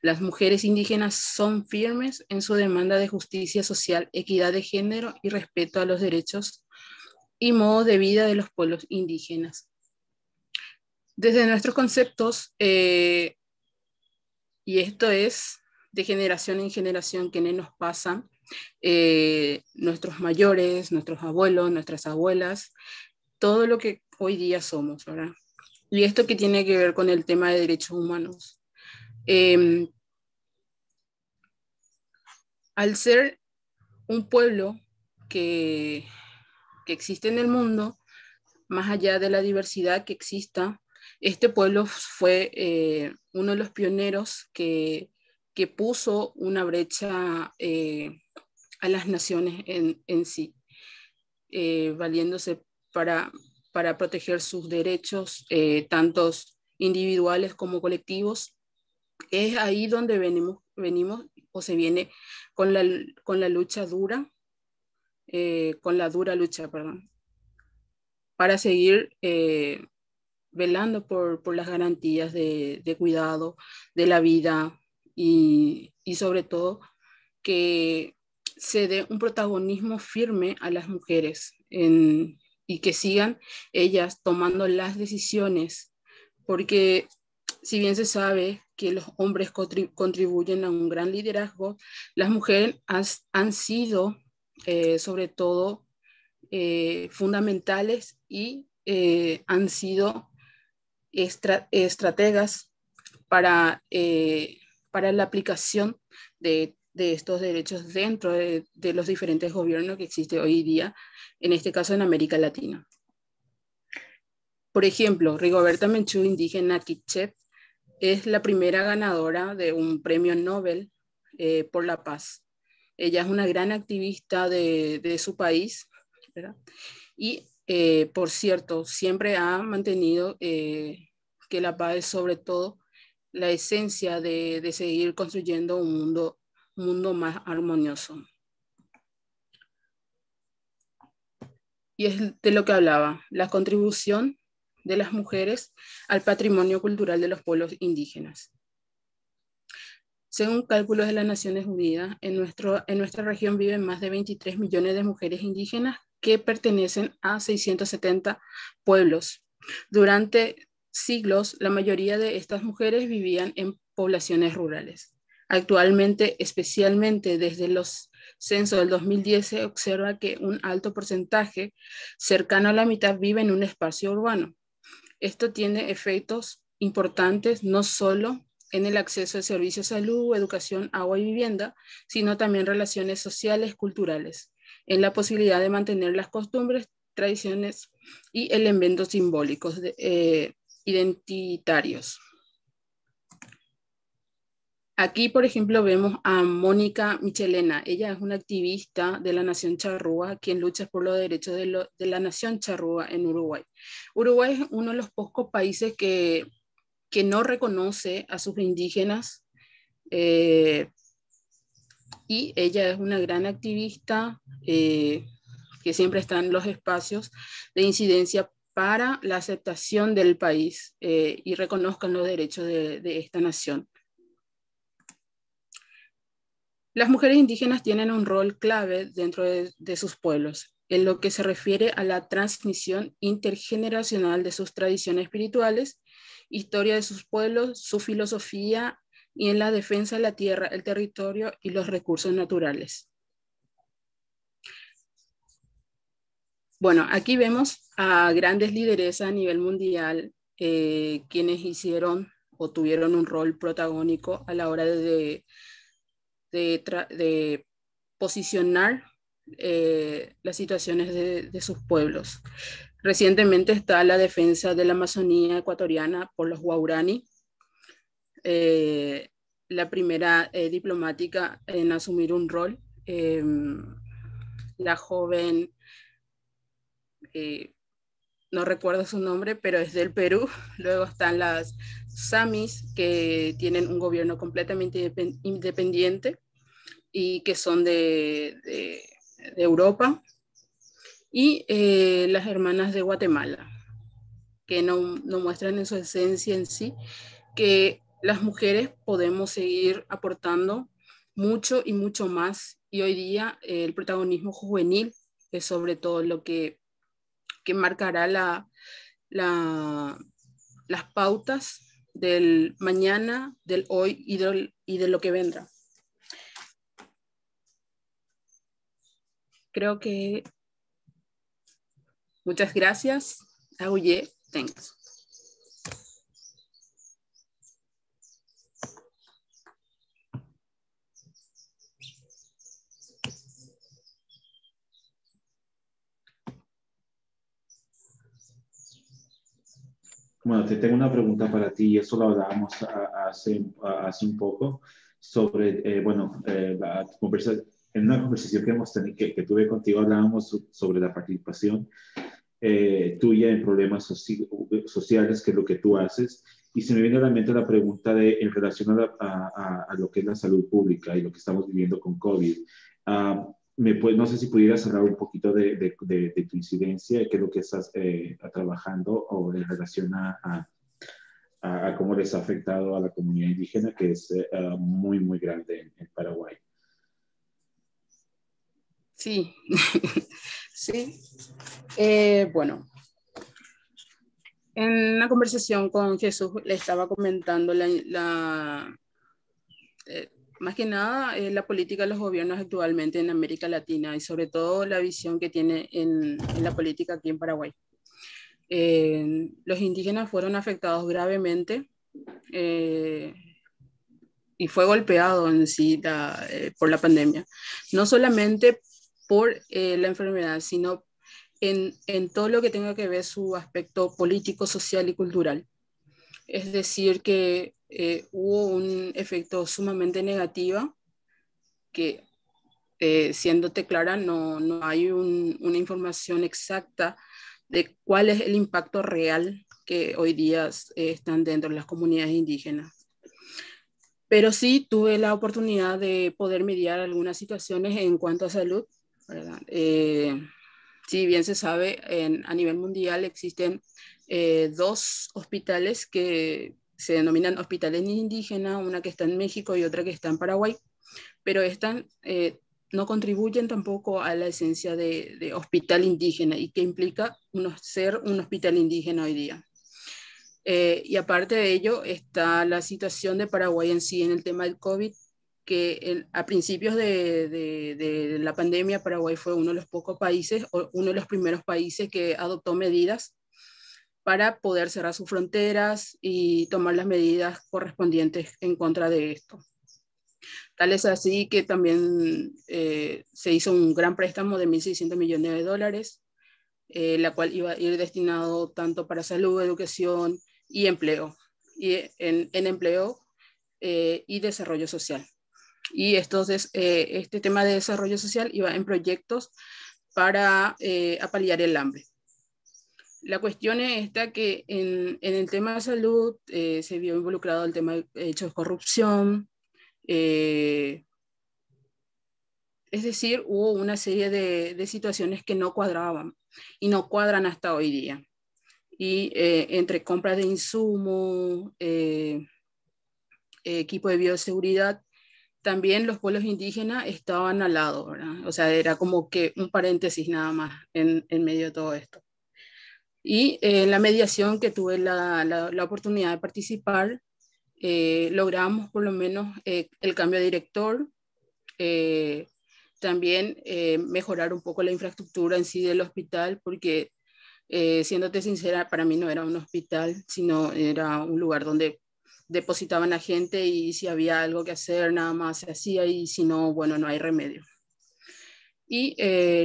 Las mujeres indígenas son firmes en su demanda de justicia social, equidad de género y respeto a los derechos y modos de vida de los pueblos indígenas. Desde nuestros conceptos, y esto es de generación en generación, quienes nos pasan, nuestros mayores, nuestros abuelos, nuestras abuelas, todo lo que hoy día somos, ¿verdad? Y esto que tiene que ver con el tema de derechos humanos. Al ser un pueblo que existe en el mundo, más allá de la diversidad que exista, este pueblo fue uno de los pioneros que puso una brecha a las naciones en sí, valiéndose para proteger sus derechos, tanto individuales como colectivos. Es ahí donde venimos o se viene con la lucha dura, con la dura lucha, perdón, para seguir velando por las garantías de cuidado de la vida y sobre todo que se dé un protagonismo firme a las mujeres y que sigan ellas tomando las decisiones, porque si bien se sabe que los hombres contribuyen a un gran liderazgo, las mujeres han sido sobre todo fundamentales y han sido estrategas para la aplicación de estos derechos dentro de los diferentes gobiernos que existen hoy día, en este caso en América Latina. Por ejemplo, Rigoberta Menchú, indígena Quiché, es la primera ganadora de un premio Nobel por la paz. Ella es una gran activista de su país, ¿verdad? Y, por cierto, siempre ha mantenido que la paz es sobre todo la esencia de seguir construyendo un mundo más armonioso. Y es de lo que hablaba, la contribución de las mujeres al patrimonio cultural de los pueblos indígenas. Según cálculos de las Naciones Unidas, en nuestra región viven más de 23 millones de mujeres indígenas que pertenecen a 670 pueblos. Durante siglos, la mayoría de estas mujeres vivían en poblaciones rurales. Actualmente, especialmente desde los censos del 2010, se observa que un alto porcentaje, cercano a la mitad, vive en un espacio urbano. Esto tiene efectos importantes no solo en el acceso a servicios de salud, educación, agua y vivienda, sino también relaciones sociales, culturales, en la posibilidad de mantener las costumbres, tradiciones y elementos simbólicos identitarios. Aquí, por ejemplo, vemos a Mónica Michelena. Ella es una activista de la nación charrúa, quien lucha por los derechos de la nación charrúa en Uruguay. Uruguay es uno de los pocos países que no reconoce a sus indígenas, y ella es una gran activista que siempre está en los espacios de incidencia para la aceptación del país y reconozcan los derechos de esta nación. Las mujeres indígenas tienen un rol clave dentro de sus pueblos, en lo que se refiere a la transmisión intergeneracional de sus tradiciones espirituales, historia de sus pueblos, su filosofía y en la defensa de la tierra, el territorio y los recursos naturales. Bueno, aquí vemos a grandes lideresas a nivel mundial quienes hicieron o tuvieron un rol protagónico a la hora de posicionar las situaciones de sus pueblos. Recientemente está la defensa de la Amazonía ecuatoriana por los Guaraní, la primera diplomática en asumir un rol, la joven, no recuerdo su nombre, pero es del Perú. Luego están las Samis, que tienen un gobierno completamente independiente y que son de Europa, y las hermanas de Guatemala, que no muestran en su esencia en sí que las mujeres podemos seguir aportando mucho y mucho más, y hoy día el protagonismo juvenil es sobre todo lo que marcará las pautas del mañana, del hoy y de lo que vendrá. Creo que muchas gracias. Auye, thanks. Bueno, te tengo una pregunta para ti, y eso lo hablábamos hace un poco, sobre, en una conversación que hemos tenido, que tuve contigo, hablábamos sobre la participación tuya en problemas sociales, que es lo que tú haces, y se me viene a la mente la pregunta en relación a lo que es la salud pública y lo que estamos viviendo con COVID. No sé si pudieras hablar un poquito de tu incidencia, qué es lo que estás trabajando, o en relación a cómo les ha afectado a la comunidad indígena, que es muy, muy grande en Paraguay. Sí, sí. Bueno, en una conversación con Jesús le estaba comentando más que nada la política de los gobiernos actualmente en América Latina, y sobre todo la visión que tiene en la política aquí en Paraguay. Los indígenas fueron afectados gravemente y fue golpeado en sí por la pandemia, no solamente por la enfermedad, sino en todo lo que tenga que ver su aspecto político, social y cultural. Es decir, que hubo un efecto sumamente negativo que siéndote clara, no hay una información exacta de cuál es el impacto real que hoy día están dentro de las comunidades indígenas. Pero sí tuve la oportunidad de poder mediar algunas situaciones en cuanto a salud, ¿verdad? Si bien se sabe, a nivel mundial existen 2 hospitales que se denominan hospitales indígenas, una que está en México y otra que está en Paraguay, pero estas no contribuyen tampoco a la esencia de hospital indígena y que implica ser un hospital indígena hoy día. Y aparte de ello está la situación de Paraguay en sí en el tema del COVID, que a principios de la pandemia Paraguay fue uno de los pocos países, o uno de los primeros países que adoptó medidas para poder cerrar sus fronteras y tomar las medidas correspondientes en contra de esto. Tal es así que también se hizo un gran préstamo de $1.600 millones, la cual iba a ir destinado tanto para salud, educación y empleo, y en empleo y desarrollo social. Y entonces este tema de desarrollo social iba en proyectos para paliar el hambre. La cuestión es esta, que en el tema de salud se vio involucrado el tema de hechos de corrupción, es decir, hubo una serie de situaciones que no cuadraban y no cuadran hasta hoy día. Y entre compras de insumos, equipo de bioseguridad, también los pueblos indígenas estaban al lado, ¿verdad? O sea, era como que un paréntesis nada más en medio de todo esto. Y en la mediación que tuve la oportunidad de participar, logramos por lo menos el cambio de director, también mejorar un poco la infraestructura en sí del hospital, porque siéndote sincera, para mí no era un hospital, sino era un lugar donde depositaban a gente y si había algo que hacer, nada más se hacía, y si no, bueno, no hay remedio. Y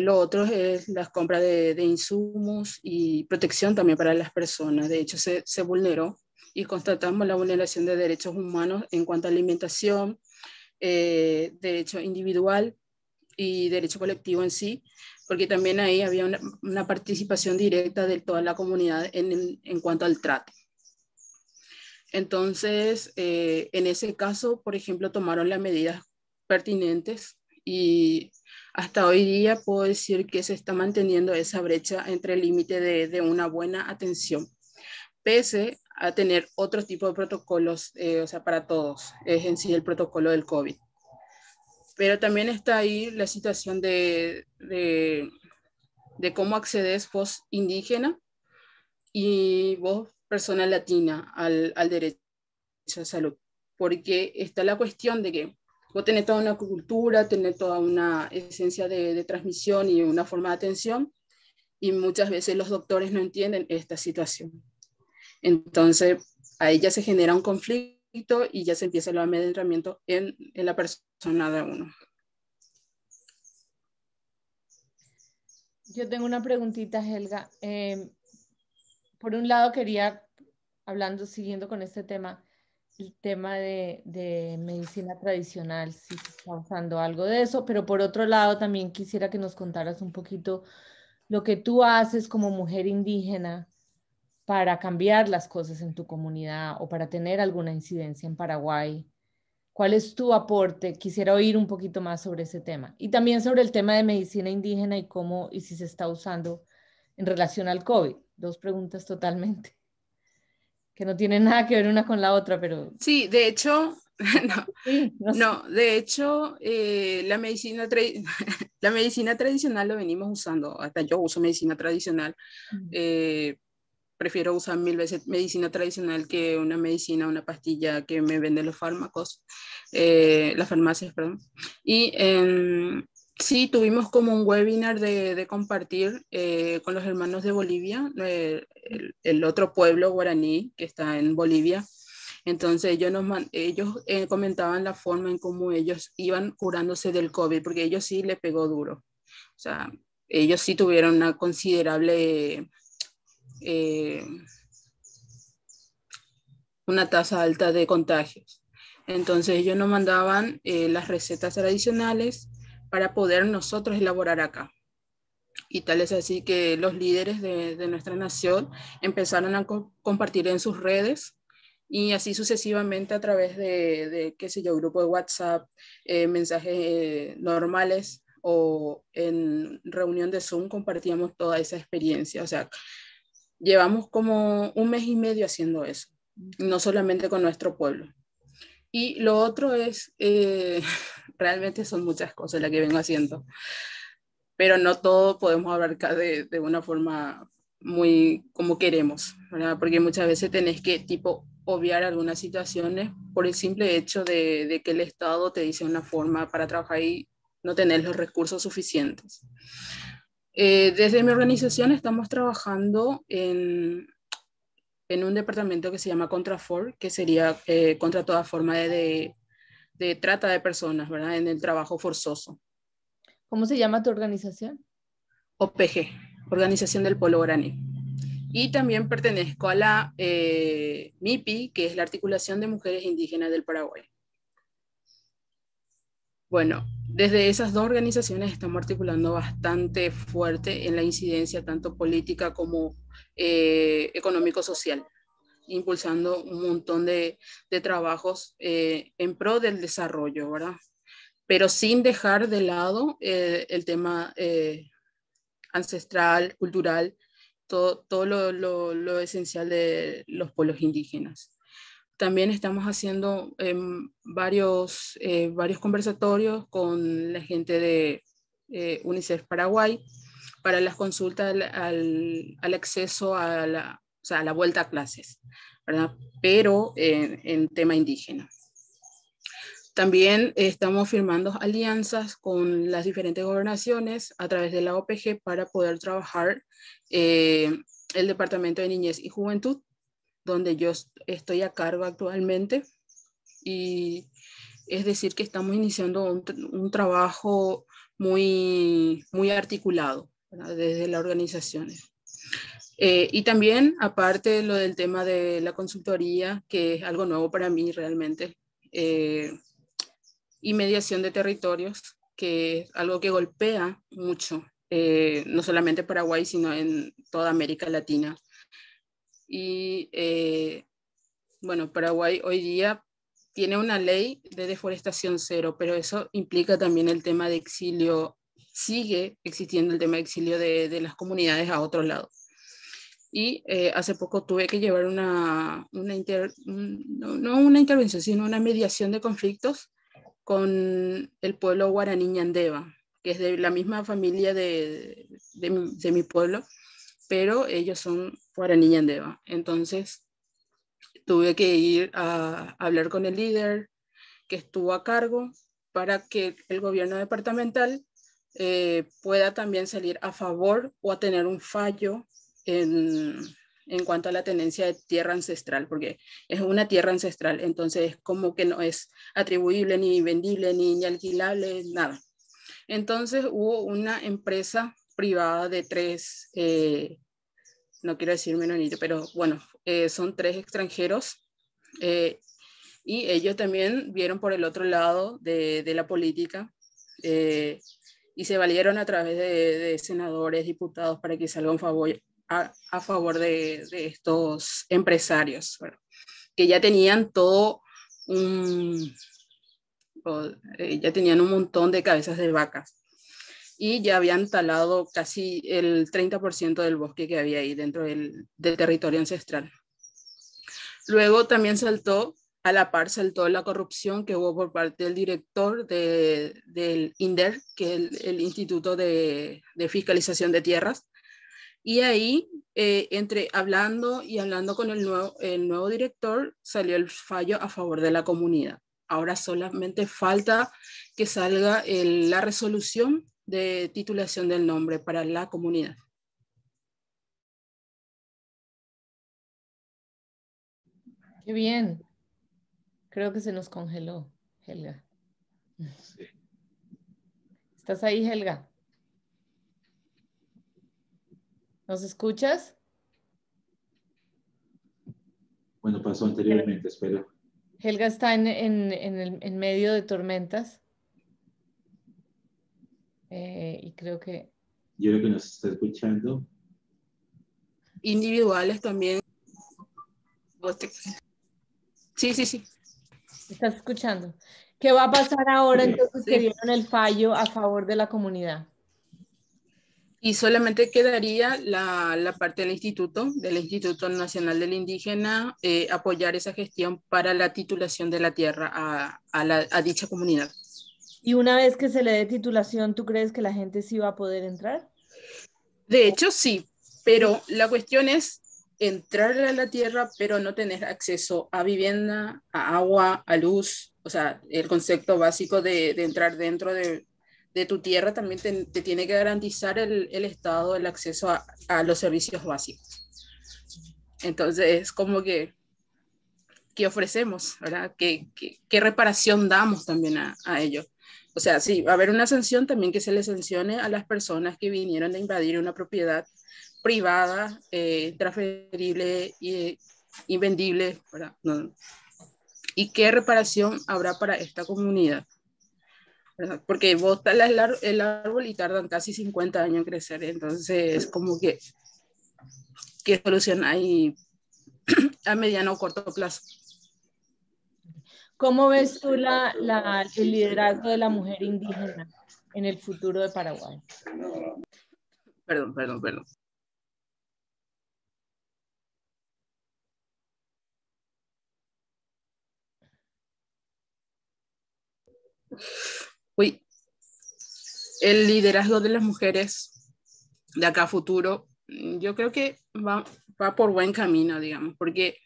lo otro es las compras de insumos y protección también para las personas. De hecho, se vulneró y constatamos la vulneración de derechos humanos en cuanto a alimentación, derecho individual y derecho colectivo en sí, porque también ahí había una participación directa de toda la comunidad en cuanto al trato. Entonces, en ese caso, por ejemplo, tomaron las medidas pertinentes y hasta hoy día puedo decir que se está manteniendo esa brecha entre el límite de una buena atención, pese a tener otro tipo de protocolos, o sea, para todos, es en sí el protocolo del COVID. Pero también está ahí la situación de cómo accedes vos indígena y vos persona latina al derecho a salud. Porque está la cuestión de que vos tenés toda una cultura, tenés toda una esencia de transmisión y una forma de atención, y muchas veces los doctores no entienden esta situación. Entonces, ahí ya se genera un conflicto y ya se empieza el amedrentamiento en la persona de uno. Yo tengo una preguntita, Helga. Por un lado quería, siguiendo con este tema, el tema de medicina tradicional, si se está usando algo de eso, pero por otro lado también quisiera que nos contaras un poquito lo que tú haces como mujer indígena para cambiar las cosas en tu comunidad o para tener alguna incidencia en Paraguay. ¿Cuál es tu aporte? Quisiera oír un poquito más sobre ese tema. Y también sobre el tema de medicina indígena y cómo y si se está usando en relación al COVID. 2 preguntas totalmente, que no tienen nada que ver una con la otra, pero... Sí, de hecho, no, sí, no, de hecho, la medicina tradicional lo venimos usando, hasta yo uso medicina tradicional. Prefiero usar 1000 veces medicina tradicional que una medicina, una pastilla que me venden los fármacos, las farmacias, perdón. Y sí, tuvimos como un webinar de compartir con los hermanos de Bolivia, el otro pueblo guaraní que está en Bolivia. Entonces ellos comentaban la forma en cómo ellos iban curándose del COVID, porque ellos sí le pegó duro. O sea, ellos sí tuvieron una considerable... una tasa alta de contagios. Entonces ellos nos mandaban las recetas tradicionales para poder nosotros elaborar acá. Y tal es así que los líderes de nuestra nación empezaron a compartir en sus redes y así sucesivamente a través de qué sé yo, grupo de WhatsApp, mensajes normales o en reunión de Zoom compartíamos toda esa experiencia. O sea, llevamos como 1 mes y medio haciendo eso, no solamente con nuestro pueblo. Y lo otro es, realmente son muchas cosas las que vengo haciendo, pero no todo podemos abarcar de una forma muy como queremos, ¿verdad? Porque muchas veces tenés que tipo obviar algunas situaciones por el simple hecho de que el Estado te dice una forma para trabajar y no tener los recursos suficientes. Desde mi organización estamos trabajando en un departamento que se llama Contrafor, que sería contra toda forma de trata de personas, ¿verdad? En el trabajo forzoso. ¿Cómo se llama tu organización? OPG, Organización del Pueblo Guaraní. Y también pertenezco a la MIPI, que es la Articulación de Mujeres Indígenas del Paraguay. Bueno, desde esas dos organizaciones estamos articulando bastante fuerte en la incidencia tanto política como económico-social, impulsando un montón de trabajos en pro del desarrollo, ¿verdad? Pero sin dejar de lado el tema ancestral, cultural, todo lo esencial de los pueblos indígenas. También estamos haciendo varios conversatorios con la gente de UNICEF Paraguay para las consultas al acceso a la vuelta a clases, ¿verdad? Pero en tema indígena. También estamos firmando alianzas con las diferentes gobernaciones a través de la OPG para poder trabajar el Departamento de Niñez y Juventud, donde yo estoy a cargo actualmente. Y es decir, que estamos iniciando un trabajo muy articulado, ¿verdad? Desde las organizaciones. Y también, aparte lo del tema de la consultoría, que es algo nuevo para mí realmente, y mediación de territorios, que es algo que golpea mucho, no solamente Paraguay, sino en toda América Latina. Y bueno, Paraguay hoy día tiene una ley de deforestación cero, pero eso implica también el tema de exilio, sigue existiendo el tema de exilio de las comunidades a otro lado. Y hace poco tuve que llevar no una intervención, sino una mediación de conflictos con el pueblo guaraní Ñandeva, que es de la misma familia de mi pueblo, pero ellos son guaraní Ñandeva. Entonces tuve que ir a hablar con el líder que estuvo a cargo para que el gobierno departamental pueda también salir a favor o a tener un fallo en cuanto a la tenencia de tierra ancestral, porque es una tierra ancestral, entonces es como que no es atribuible, ni vendible, ni alquilable, nada. Entonces hubo una empresa privada de 3, no quiero decir menonita, pero bueno, son 3 extranjeros, y ellos también vieron por el otro lado de la política, y se valieron a través de senadores, diputados, para que salgan a favor de estos empresarios, bueno, que ya tenían ya tenían un montón de cabezas de vacas y ya habían talado casi el 30% del bosque que había ahí dentro del territorio ancestral. Luego también saltó la corrupción que hubo por parte del director del INDER, que es el Instituto de Fiscalización de Tierras. Y ahí, hablando con el nuevo director, salió el fallo a favor de la comunidad. Ahora solamente falta que salga la resolución de titulación del nombre para la comunidad. Qué bien. Creo que se nos congeló, Helga. Sí. ¿Estás ahí, Helga? ¿Nos escuchas? Bueno, pasó anteriormente, espero. Helga está en medio de tormentas. y creo que... Yo creo que nos está escuchando. Individuales también. Sí, sí, sí. ¿Estás escuchando? ¿Qué va a pasar ahora entonces que Sí. dieron el fallo a favor de la comunidad? Y solamente quedaría la parte del Instituto Nacional del Indígena, apoyar esa gestión para la titulación de la tierra a dicha comunidad. Y una vez que se le dé titulación, ¿tú crees que la gente sí va a poder entrar? De hecho, sí, pero la cuestión es entrar a la tierra, pero no tener acceso a vivienda, a agua, a luz. O sea, el concepto básico de entrar dentro de tu tierra también te tiene que garantizar el Estado el acceso a los servicios básicos. Entonces, es como que ¿qué ofrecemos? ¿Verdad? ¿Qué reparación damos también a ellos? O sea, sí, va a haber una sanción también que se le sancione a las personas que vinieron a invadir una propiedad privada, transferible e invendible, ¿verdad? No. ¿Y qué reparación habrá para esta comunidad? ¿Verdad? Porque vos talas el árbol y tardan casi 50 años en crecer, entonces es como que ¿qué solución hay a mediano o corto plazo? ¿Cómo ves tú el liderazgo de la mujer indígena en el futuro de Paraguay? Perdón. Uy, el liderazgo de las mujeres de acá a futuro, yo creo que va por buen camino, digamos, porque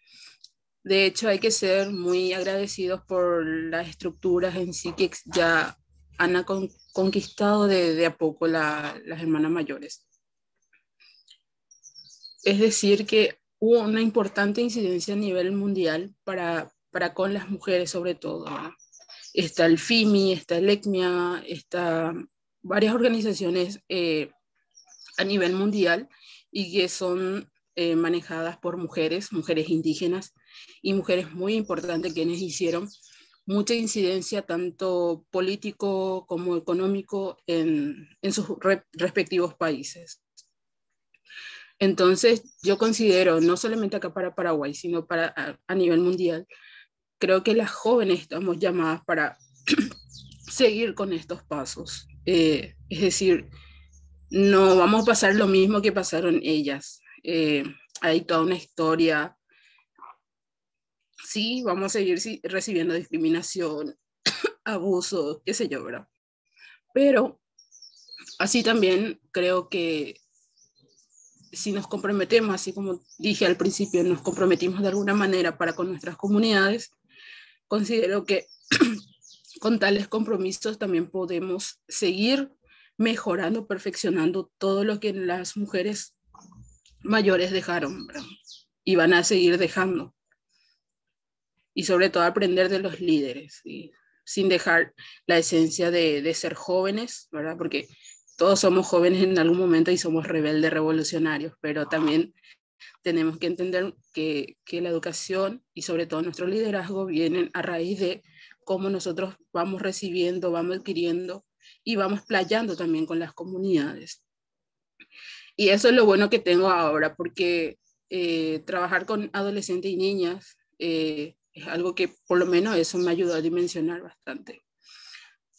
de hecho hay que ser muy agradecidos por las estructuras en sí que ya han conquistado de a poco las hermanas mayores. Es decir, que hubo una importante incidencia a nivel mundial para con las mujeres sobre todo, ¿verdad? Está el FIMI, está el ECMIA, está varias organizaciones a nivel mundial y que son manejadas por mujeres indígenas y mujeres muy importantes quienes hicieron mucha incidencia tanto político como económico en sus respectivos países. Entonces, yo considero, no solamente acá para Paraguay, sino a nivel mundial, creo que las jóvenes estamos llamadas para seguir con estos pasos. Es decir, no vamos a pasar lo mismo que pasaron ellas. Hay toda una historia. Sí, vamos a seguir recibiendo discriminación, abuso, qué sé yo, ¿verdad? Pero así también creo que si nos comprometemos, así como dije al principio, nos comprometimos de alguna manera para con nuestras comunidades, considero que con tales compromisos también podemos seguir mejorando, perfeccionando todo lo que las mujeres mayores dejaron, ¿verdad? Y van a seguir dejando. Y sobre todo aprender de los líderes, ¿sí? Sin dejar la esencia de ser jóvenes, ¿verdad? Porque todos somos jóvenes en algún momento y somos rebeldes revolucionarios, pero también tenemos que entender que la educación y sobre todo nuestro liderazgo vienen a raíz de cómo nosotros vamos recibiendo, vamos adquiriendo y vamos playando también con las comunidades. Y eso es lo bueno que tengo ahora, porque trabajar con adolescentes y niñas es algo que por lo menos eso me ayudó a dimensionar bastante.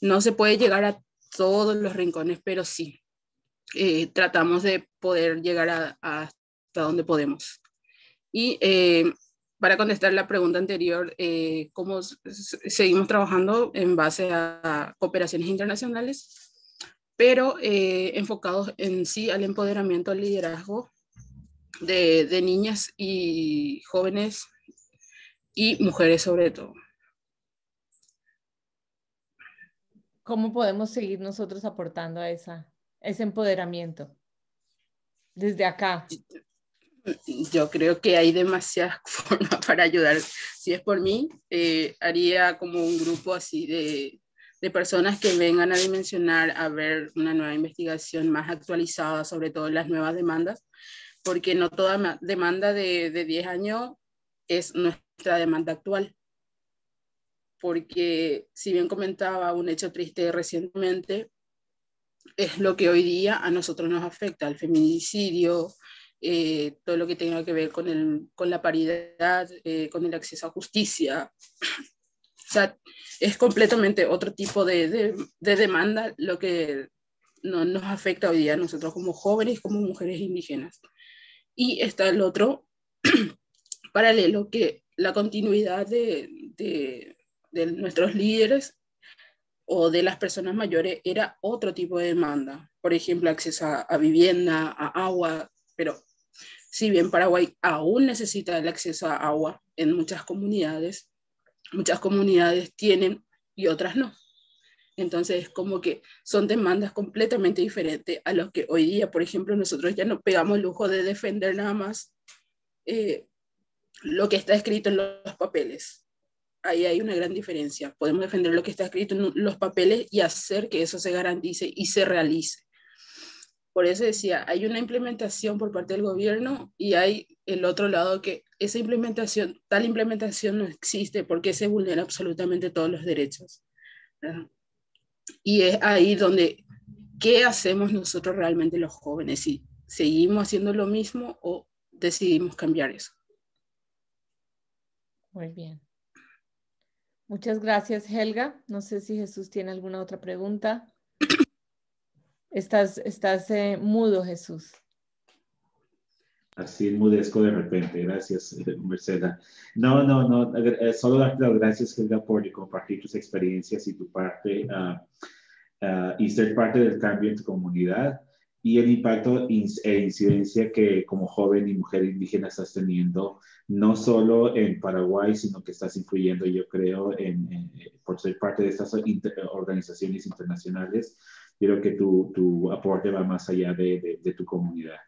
No se puede llegar a todos los rincones, pero sí, tratamos de poder llegar hasta donde podemos. Y para contestar la pregunta anterior, ¿cómo seguimos trabajando en base a cooperaciones internacionales? Pero enfocados en sí al empoderamiento, al liderazgo de niñas y jóvenes y mujeres sobre todo. ¿Cómo podemos seguir nosotros aportando a ese empoderamiento desde acá? Yo creo que hay demasiadas formas para ayudar. Si es por mí, haría como un grupo así de personas que vengan a dimensionar, a ver una nueva investigación más actualizada sobre todo las nuevas demandas, porque no toda demanda de 10 años es nuestra demanda actual. Porque si bien comentaba un hecho triste recientemente, es lo que hoy día a nosotros nos afecta, el feminicidio, todo lo que tenga que ver con la paridad, con el acceso a justicia. O sea, es completamente otro tipo de demanda lo que nos afecta hoy día a nosotros como jóvenes, como mujeres indígenas. Y está el otro paralelo, que la continuidad de nuestros líderes o de las personas mayores era otro tipo de demanda. Por ejemplo, acceso a vivienda, a agua, pero si bien Paraguay aún necesita el acceso a agua en muchas comunidades tienen y otras no. Entonces, como que son demandas completamente diferentes a los que hoy día, por ejemplo, nosotros ya no pegamos el lujo de defender nada más lo que está escrito en los papeles. Ahí hay una gran diferencia. Podemos defender lo que está escrito en los papeles y hacer que eso se garantice y se realice. Por eso decía, hay una implementación por parte del gobierno y hay el otro lado que esa implementación, tal implementación no existe porque se vulnera absolutamente todos los derechos, ¿verdad? Y es ahí donde, ¿qué hacemos nosotros realmente los jóvenes? ¿Si seguimos haciendo lo mismo o decidimos cambiar eso? Muy bien. Muchas gracias, Helga. No sé si Jesús tiene alguna otra pregunta. Estás mudo, Jesús. Así enmudezco de repente. Gracias, Mercedes. No. Solo darte las gracias, Helga, por compartir tus experiencias y tu parte y ser parte del cambio en tu comunidad y el impacto e incidencia que como joven y mujer indígena estás teniendo, no solo en Paraguay, sino que estás influyendo, yo creo, por ser parte de estas organizaciones internacionales. Creo que tu aporte va más allá de tu comunidad.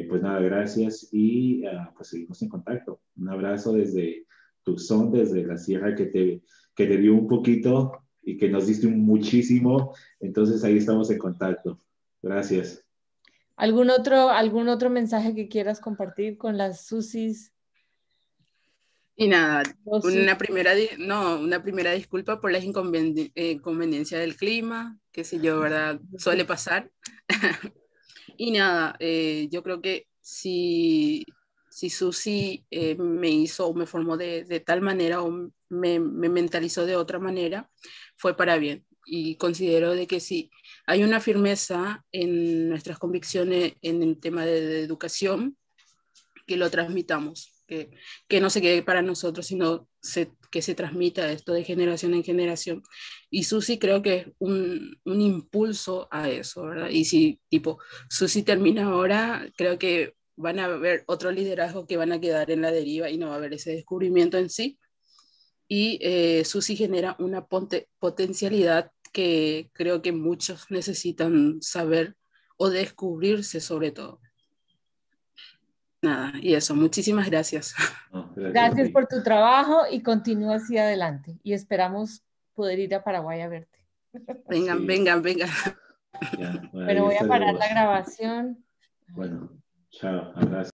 Pues nada, gracias y pues seguimos en contacto. Un abrazo desde Tucson, desde la sierra que te dio un poquito y que nos diste muchísimo. Entonces ahí estamos en contacto. Gracias. ¿Algún otro mensaje que quieras compartir con las Susis? Y nada, una primera disculpa por las inconveniencias del clima, qué sé yo, ¿verdad? Suele pasar. Y nada, yo creo que si Susi me hizo o me formó de tal manera o me mentalizó de otra manera, fue para bien. Y considero de que si hay una firmeza en nuestras convicciones en el tema de educación, que lo transmitamos, que no se quede para nosotros, sino que se transmita esto de generación en generación. Y Susi creo que es un impulso a eso, ¿verdad? Y si tipo Susi termina ahora, creo que van a haber otro liderazgo que van a quedar en la deriva y no va a haber ese descubrimiento en sí. Y Susi genera una potencialidad que creo que muchos necesitan saber o descubrirse sobre todo. Nada, y eso, muchísimas gracias. Gracias por tu trabajo y continúa así adelante. Y esperamos poder ir a Paraguay a verte. Vengan. Ya, Pero voy a parar la grabación. Bueno, chao, gracias.